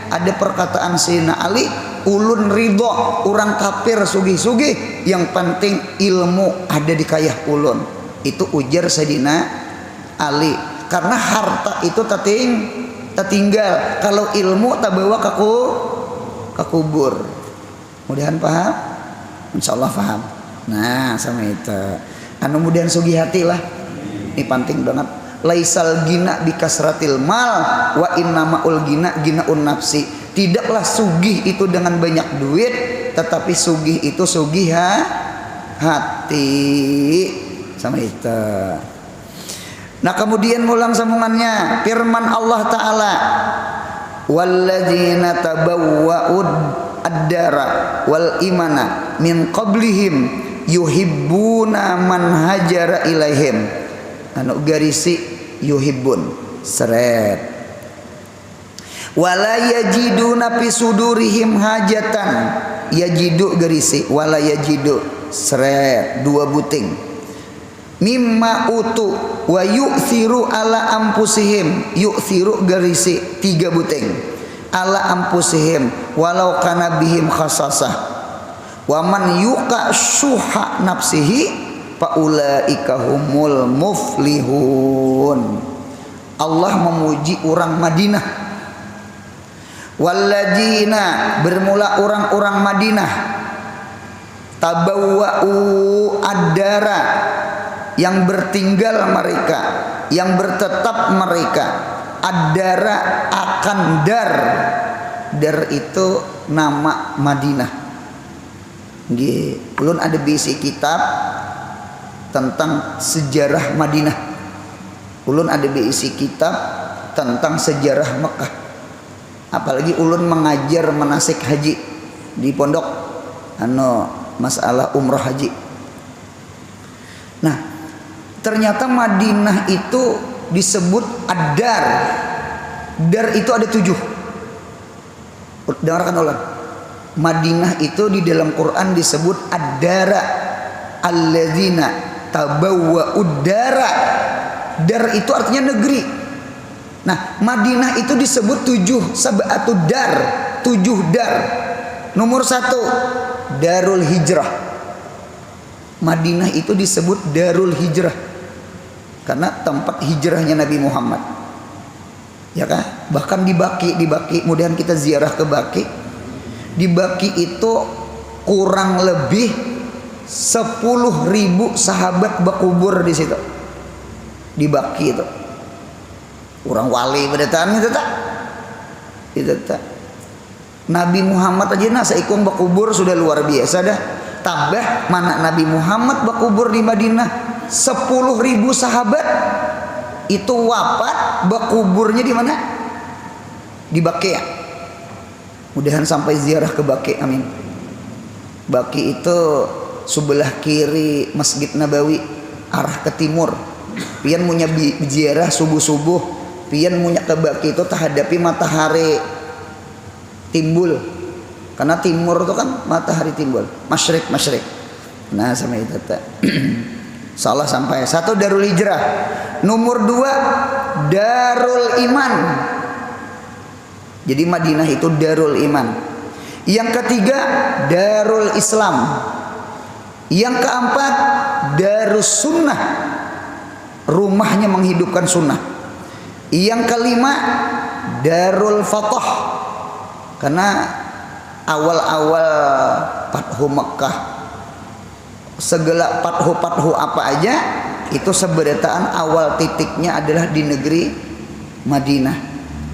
ada perkataan Sayyidina Ali ulun ridho orang kafir sugih-sugih yang penting ilmu ada di kayah ulun itu ujar Sayyidina Ali karena harta itu tertinggal kalau ilmu tak bawa ke kubur mudahan paham insyaallah paham nah sama itu anu mudahan sugih hati lah ini penting banget laisal gina bikasratil mal wa innamaul ginaun nafsi tidaklah sugih itu dengan banyak duit tetapi sugih itu sugih hati sama itu. Nah kemudian mulang sambungannya firman Allah Ta'ala walladzina tabawwa'ud ad-dara wal imana min qablihim yuhibbuna man hajara ilaihim anu garisi yuhibbun seret wala yajiduna fi sudurihim hajatan yajidu garisi wala yajidu seret dua buting mimma utu wa yu'thiru ala ampusihim yu'thiru garisi tiga buting ala ampusihim walau kana bihim khasasah wa man yuqa syuha nafsihi faulaika humul muflihun. Allah memuji orang Madinah walladzina bermula orang-orang Madinah tabawwa'u ad-dara yang bertinggal mereka yang bertetap mereka ad-dara akan dar itu nama Madinah nggih ulun ada bisi kitab tentang sejarah Madinah ulun ada bisi kitab tentang sejarah Mekah apalagi ulun mengajar manasik haji di pondok masalah umrah haji. Nah ternyata Madinah itu disebut ad-dar. Dar itu ada 7. Dengarkan ulang. Madinah itu di dalam Quran disebut ad-dara alladzina tabawwa'ud dara. Dar itu artinya negeri. Nah Madinah itu disebut 7 sab'atud dar, 7 dar. Nomor 1 Darul Hijrah. Madinah itu disebut Darul Hijrah karena tempat hijrahnya Nabi Muhammad. Ya kan? Bahkan di Baki, kemudian kita ziarah ke Baki. Di Baki itu kurang lebih 10.000 sahabat berkubur di situ. Di Baki itu. Orang wali berdatangan itu tak? Itu tak. Nabi Muhammad aja nasa ikung berkubur sudah luar biasa dah. Tambah mana Nabi Muhammad berkubur di Madinah 10.000 sahabat itu wafat berkuburnya di mana? Di Baqi'. Mudahan sampai ziarah ke Baqi', amin. Baqi' itu sebelah kiri Masjid Nabawi arah ke timur. Pian punya ziarah subuh-subuh pian munyak ke baki itu terhadapi matahari timbul, karena timur itu kan matahari timbul, masyrik. Nah sama itu salah sampai satu Darul Hijrah. Nomor 2 Darul Iman. Jadi Madinah itu Darul Iman. Yang ketiga Darul Islam. Yang keempat Darus Sunnah, rumahnya menghidupkan sunnah. Yang kelima Darul Fatah, karena awal-awal Fathu Mekah, segala Fathu apa aja itu seberataan awal titiknya adalah di negeri Madinah.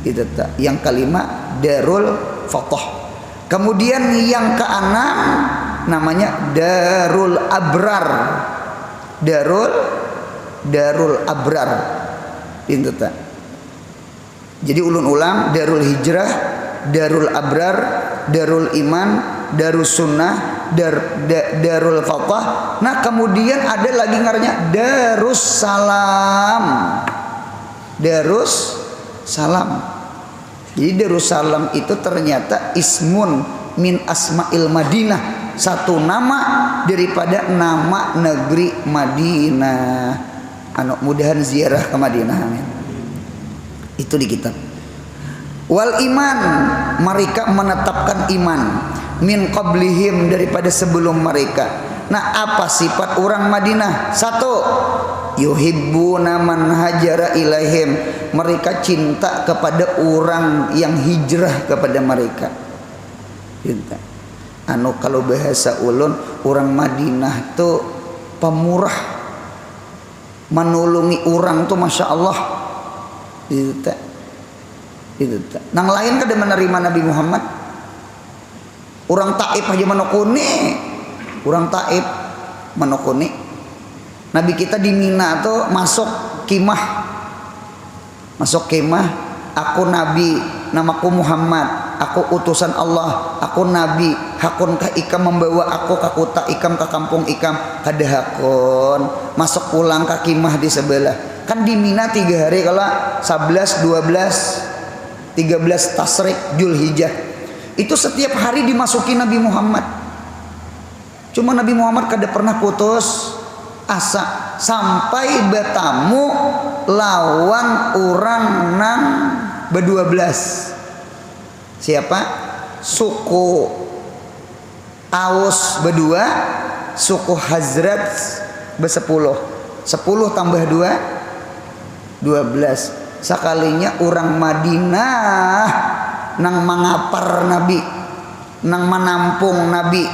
Itu yang kelima Darul Fatah. Kemudian yang keenam namanya Darul Abrar. Darul Abrar. Itu tak. Jadi ulun ulang, Darul Hijrah, Darul Abrar, Darul Iman, Darus Sunnah, Darul Fatah. Nah kemudian ada lagi ngaranya Darus Salam. Darus Salam. Jadi Darussalam itu ternyata ismun min asma'il Madinah, satu nama daripada nama negeri Madinah. Anu mudahan ziarah ke Madinah, amin. Itu di kitab. Wal iman, mereka menetapkan iman min qablihim, daripada sebelum mereka. Nah apa sifat orang Madinah? Satu, yuhibbuna man hajara ilaihim, mereka cinta kepada orang yang hijrah kepada mereka. Cinta. Anu kalau bahasa ulun, orang Madinah tuh pemurah, menolongi orang tuh masya Allah. Itu. Nang lain kada menerima Nabi Muhammad. Orang Taif aja menokuni. Orang Taif menokuni. Nabi kita di Mina tuh masuk kemah. Aku Nabi, namaku Muhammad, aku utusan Allah, aku Nabi. Hakunkah ikam membawa aku ke kota ikam, ke kampung ikam? Kada hakun. Masuk pulang ke kemah di sebelah. Kan di Mina 3 hari, kalau 11, 12, 13 Tasrik Julhijjah. Itu setiap hari dimasuki Nabi Muhammad. Cuma Nabi Muhammad kada pernah putus asa sampai bertamu lawan orang nang be-12. Siapa? Suku Aus berdua, suku Hazrat be-10. 10 tambah 2 12. Sekalinya orang Madinah nang mengapar Nabi, nang menampung Nabi.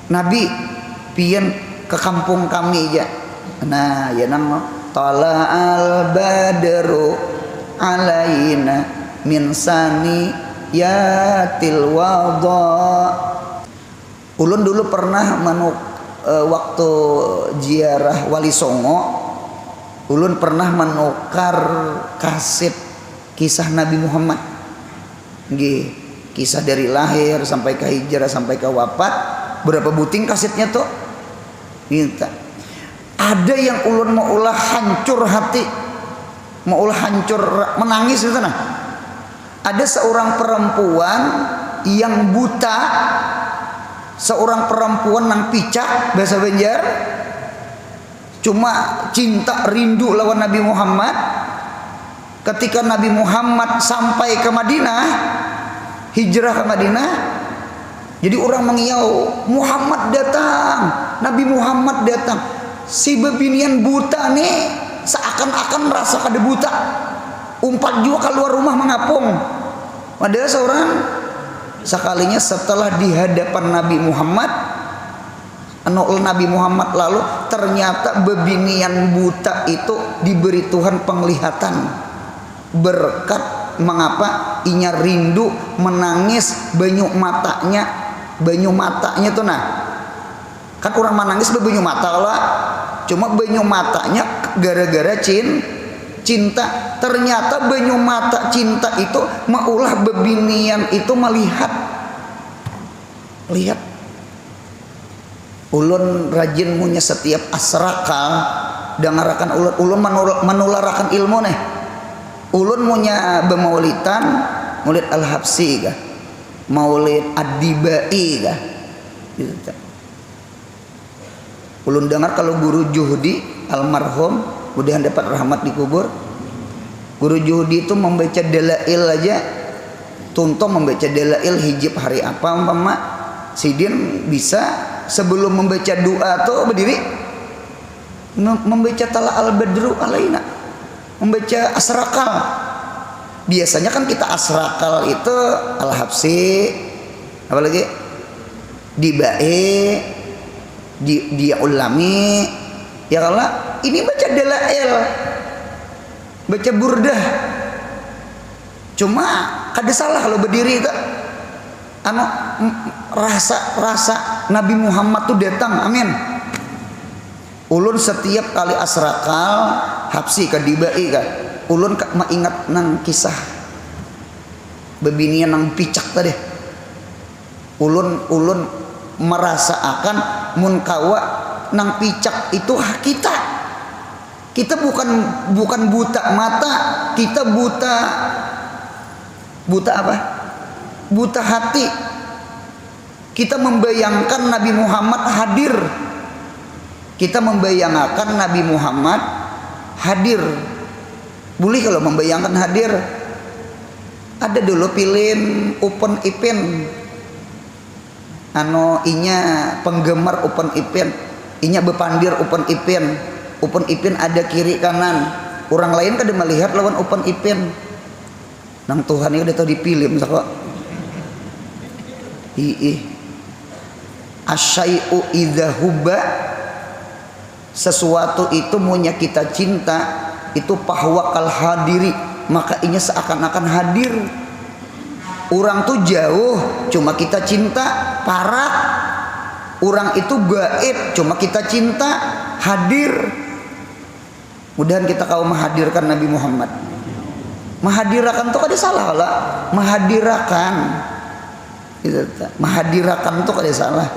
Nabi pian ke kampung kami aja. Nah, ya nang tala'al badru alaina min sani yatil wada. Ulun dulu pernah waktu ziarah Wali Songo, ulun pernah menukar kaset kisah Nabi Muhammad. Nggih, kisah dari lahir sampai ke hijrah sampai ke wafat. Berapa buting kasetnya tuh? Minta. Ada yang ulun mau ulah hancur hati, mau ulah hancur menangis gitu nah. Ada seorang perempuan yang buta, seorang perempuan nang picak bahasa Banjar, cuma cinta rindu lawan Nabi Muhammad. Ketika Nabi Muhammad sampai ke Madinah, hijrah ke Madinah, jadi orang mengiau, Muhammad datang, Nabi Muhammad datang. Si bebinian buta nih seakan-akan merasa kada buta, umpat juga keluar rumah mengapung. Ada seorang sekalinya setelah di hadapan Nabi Muhammad, Nabi Muhammad lalu ternyata bebinian buta itu diberi Tuhan penglihatan berkat. Mengapa inya rindu menangis banyu matanya tuh nah. Kan orang menangis banyu mata lah, cuma banyu matanya gara-gara cinta. Ternyata banyu mata cinta itu maulah bebinian itu melihat. Ulun rajin punya setiap asraka dengarakan ulun menularakan ilmu nih. ulun munya bemaulitan maulid al-habsi kah, maulid ad-dibai kah gitu. Ulun dengar kalau guru Juhdi almarhum, mudahan dapat rahmat di kubur, guru Juhdi itu membaca dalail aja, tuntung membaca dalail hijab hari apa umpama sidin bisa sebelum membaca doa tuh berdiri membaca tala al-badru alaina, membaca asrakal. Biasanya kan kita asrakal itu al-habsi, apalagi dibae, dia ulami, ya kalau ini baca dalail, baca burdah. Cuma kada salah kalau berdiri itu anu rasa Nabi Muhammad tuh datang, amin. Ulun setiap kali asrakal habsi ka dibai ka ulun maingat nang kisah bebinian nang picak tadi. Ulun merasa akan mun kawa nang picak itu hak kita. Kita bukan buta mata, kita buta apa? Buta hati. Kita membayangkan Nabi Muhammad hadir. Kita membayangkan Nabi Muhammad hadir. Boleh kalau membayangkan hadir. Ada dulu film Open Ipin. Ano inya penggemar Open Ipin. Inya bepandir Open Ipin. Open Ipin ada kiri kanan. Orang lain kada melihat lawan Open Ipin. Nang Tuhan ini udah tahu di film kok. Asyai'u idza hubba, sesuatu itu munya kita cinta itu pahwakal hadiri, maka inya seakan-akan hadir. Orang tuh jauh cuma kita cinta parak. Orang itu gaib cuma kita cinta hadir. Mudahan kita kau menghadirkan Nabi Muhammad. Mahadirakan tuh kada salah lah. Mahadirakan gitu, mahadirakan tuh kada salah.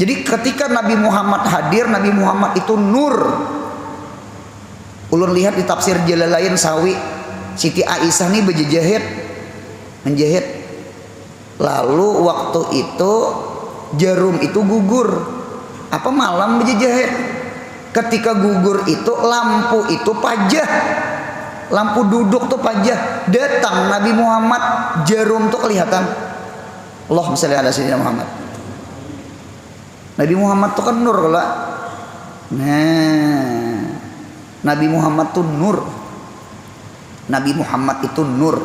Jadi ketika Nabi Muhammad hadir, Nabi Muhammad itu nur. Ulun lihat di tafsir Jalalain Sawi, Siti Aisyah nih menjahit. Lalu waktu itu jarum itu gugur. Apa malam menjahit? Ketika gugur itu lampu itu pajah. Lampu duduk tuh pajah. Datang Nabi Muhammad, jarum tuh kelihatan. Allahumma shalli ala sayyidina Muhammad. Nabi Muhammad tuh kan nur kalau. Nah, Nabi Muhammad tuh nur. Nabi Muhammad itu nur.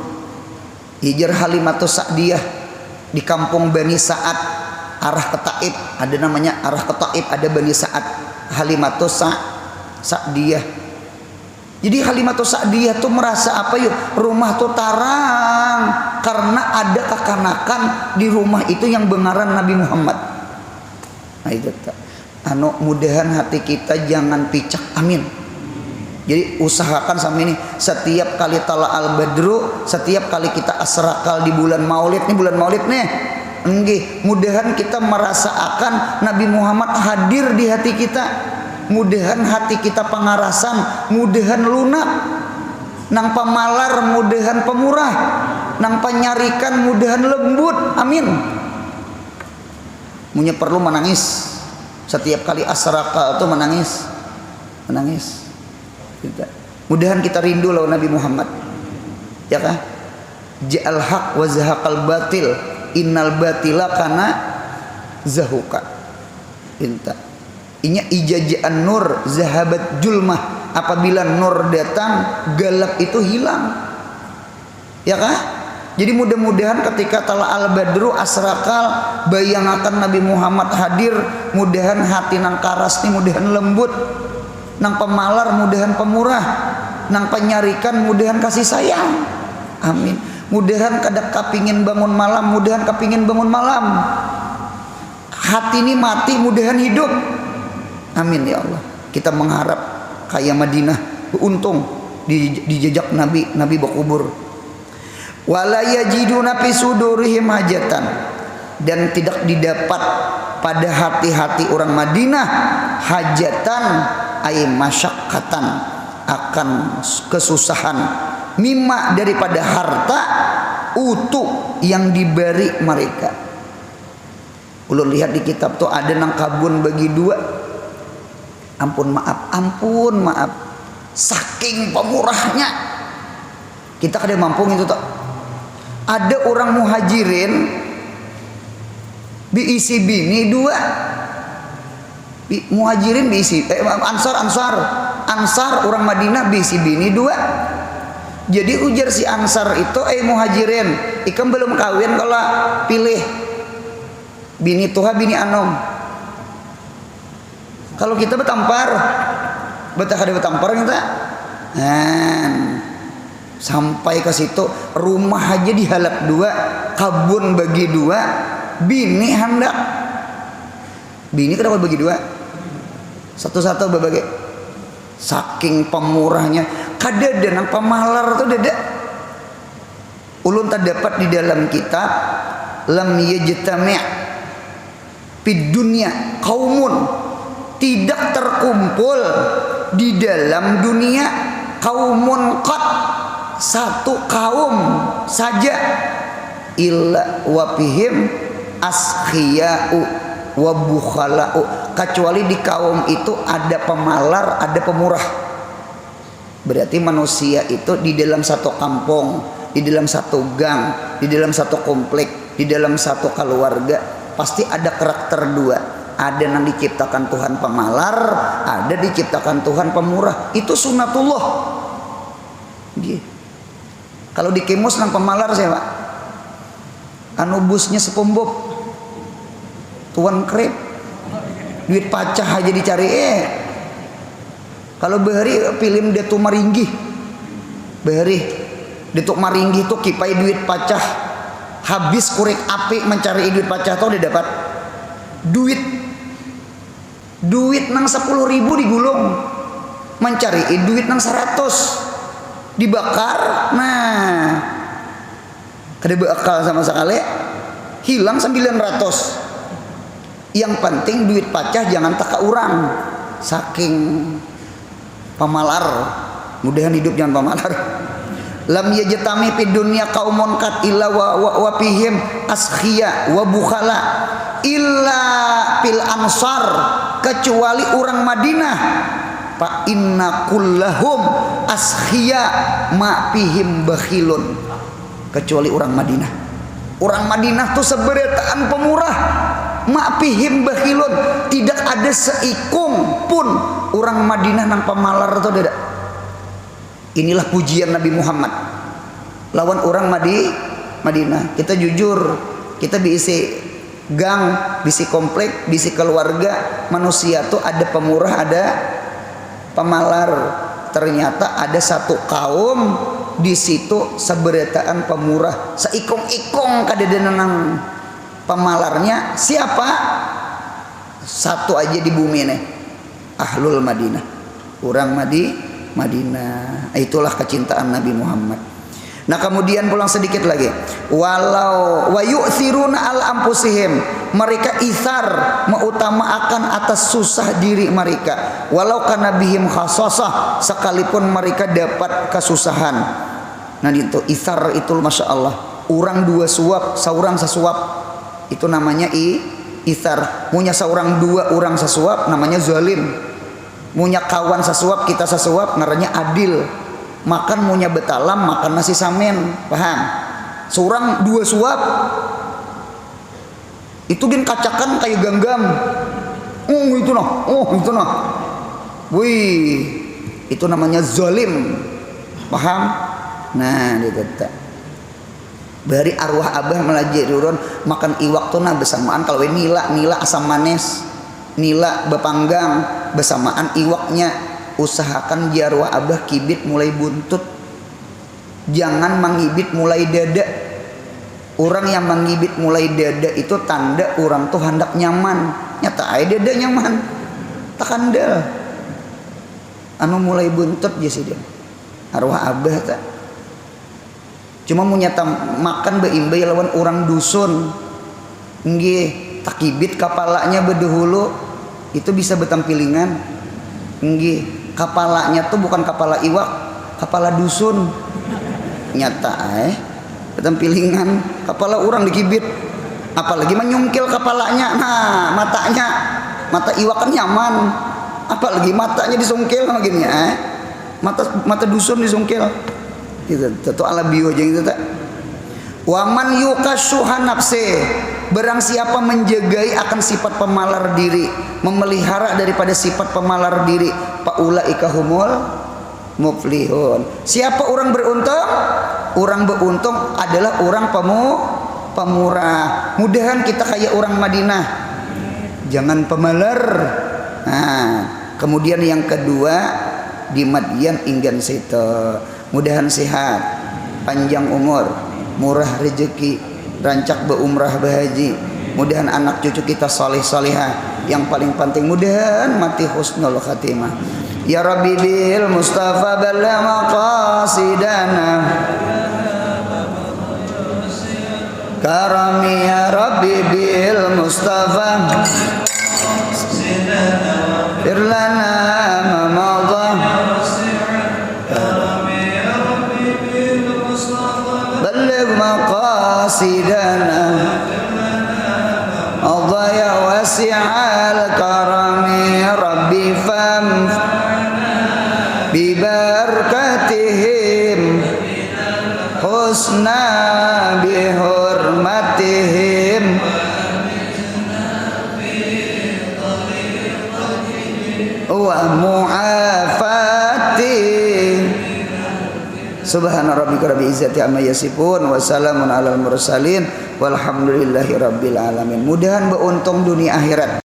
Hijr Halimatus Sa'diyah di kampung Bani Sa'ad arah ke Taif, ada namanya arah ke Taif, ada Bani Sa'ad, Halimatus Sa'diyah. Jadi Halimatus Sa'diyah tuh merasa apa yuk? Rumah tuh tarang karena ada kekanakan di rumah itu yang bengaran Nabi Muhammad. Nah itu mudahan hati kita jangan picak, amin. Jadi usahakan sama ini, setiap kali tala al-badru, setiap kali kita asrakal di bulan maulid, nih bulan maulid nih, enggih, mudahan kita merasa akan Nabi Muhammad hadir di hati kita. Mudahan hati kita pengarasan, mudahan lunak, nang pamalar mudahan pemurah, nang penyarikan mudahan lembut, amin. Munya perlu menangis setiap kali asrakal itu menangis. Mudahan kita rindu lawan Nabi Muhammad, ya kan? Ja'al haq wa zahaqal batil, innal batila kana zahuka. Inya ijaja'an nur zahabat julmah, apabila nur datang gelap itu hilang, ya kan? Jadi mudah-mudahan ketika tala al-badru asrakal bayangakan Nabi Muhammad hadir, mudahan hati nang karas nih mudahan lembut, nang pemalar mudahan pemurah, nang penyarikan mudahan kasih sayang, amin. Mudahan kada kapingin bangun malam, mudahan kapingin bangun malam. Hati ini mati mudahan hidup, amin ya Allah. Kita mengharap kaya Madinah, untung di jejak Nabi berkubur. Wala yajiduna fi sudurihim hajatan, dan tidak didapat pada hati-hati orang Madinah hajatan ay masyaqqatan, akan kesusahan, mimma daripada harta utuh yang diberi mereka. Ulun lihat di kitab tuh ada nang kabun bagi dua. Ampun maaf, saking pemurahnya kita kada mampu itu tak. Ada orang muhajirin diisi bini dua. Muhajirin diisi ansar orang Madinah diisi bini dua. Jadi ujar si ansar itu, muhajirin, ikam belum kawin kalau pilih bini tuha bini anom. Kalau kita betampar, ada betampar kita. Sampai ke situ rumah aja dihalap dua, kabun bagi dua, bini hendak. Bini kenapa bagi dua? Satu-satu berbagi. Saking pemurahnya, kada ada nang pemalar tuh dada. Ulun terdapat di dalam kitab lam yajtami' fid dunya qaumun, tidak terkumpul di dalam dunia kaumun qat, satu kaum saja, illa wapihim askhiya'u wa bukhala'u, kecuali di kaum itu ada pemalar, ada pemurah. Berarti manusia itu di dalam satu kampung, di dalam satu gang, di dalam satu komplek, di dalam satu keluarga pasti ada karakter dua. Ada yang diciptakan Tuhan pemalar, ada diciptakan Tuhan pemurah. Itu sunatullah. Kalau di kemus nang pemalar saya pak, anu busnya sepombok, tuan krep, duit pacah aja dicari. Kalau bahari film Detu Maringgi, bahari Detu Maringgi tuh kipai duit pacah, habis kurek api mencari duit pacah tuh udah dapat duit nang 10.000 digulung, mencari duit nang 100 dibakar. Nah, kada beakal sama sekali, hilang 900. Yang penting duit pacah jangan taka urang, saking pemalar. Mudahan hidup jangan pemalar. Lam yajtami fid dunya qaumun qad illa wa fihim askhiya wa bukhala illa fil ansar, kecuali orang Madinah. Fa inna kullahum askhiya ma fihim bakhilun, kecuali orang Madinah. Orang Madinah tuh seberetaan pemurah. Ma'pihim bakhilun, tidak ada seikung pun orang Madinah nang pemalar atau tidak. Inilah pujian Nabi Muhammad lawan orang Madinah. Kita jujur, kita diisi gang, diisi komplek, diisi keluarga, manusia tuh ada pemurah, ada pemalar. Ternyata ada satu kaum di situ seberetaan pemurah, seikung-ikung kadedenang pemalarnya. Siapa? Satu aja di bumi nih, Ahlul Madinah, orang Madinah. Itulah kecintaan Nabi Muhammad. Nah kemudian pulang sedikit lagi, walau wa yu'thiruna al anfusihim, mereka ithar, mengutamakan atas susah diri mereka, walau kana bihim khasasah, sekalipun mereka dapat kesusahan. Nah itu ithar itu masya Allah, orang dua suap, seorang sesuap, itu namanya ithar. Punya seorang dua orang sesuap namanya zalim. Punya kawan sesuap, kita sesuap ngarannya adil. Makan munya betalam, makan nasi samen, paham? Seorang dua suap itu gen kacakan kayak ganggam. Itu nah. Wih, itu namanya zalim. Paham? Nah, gitu. Bari arwah abah melajari urun makan iwak tuna bersamaan kalau nila asam manis, nila bepanggang bersamaan iwaknya. Usahakan jarwah abah kibit mulai buntut, jangan mengibit mulai dada. Orang yang mengibit mulai dada itu tanda orang tuh hendak nyaman. Nyata aja dada nyaman, tak handal. Anu mulai buntut aja sih dia. Arwah abah tak. Cuma mau nyata makan beimbai lawan orang dusun, nggih takibit kapalanya bedahulu itu bisa betampilingan, nggih. Kapalanya tuh bukan kepala iwak, kepala dusun. nyata pilingan kepala orang dikibit, apalagi menyungkil kepalanya, nah mata iwak kan nyaman, apalagi matanya disungkil begini mata dusun disungkil gitu. Tentu ala bio aja gitu tak. Waman yukashuhan nafse, barang siapa menjagai akan sifat pemalar diri, memelihara daripada sifat pemalar diri, faulaika humul muflihun. Siapa orang beruntung? Orang beruntung adalah orang pemurah. Mudahan kita kayak orang Madinah, jangan pemalar. Nah, kemudian yang kedua di Madian inggan sito, mudahan sehat, panjang umur, murah rezeki, rancak berumrah berhaji, mudahan anak cucu kita soleh solehah, yang paling penting mudahan mati husnul khatimah. Ya Rabbi bil Mustafa balla maqasidana karami ya Rabbi bil Mustafa firlana mamadha balligh maqasidana Allah ya wasi'al karami Rabbi fam bibarakatihim husna bihurmatihim wa mu'afati. Subhana rabbika rabbil izzati amma yasifun wa salamun alal mursalin walhamdulillahi rabbil alamin. Mudahan beruntung dunia akhirat.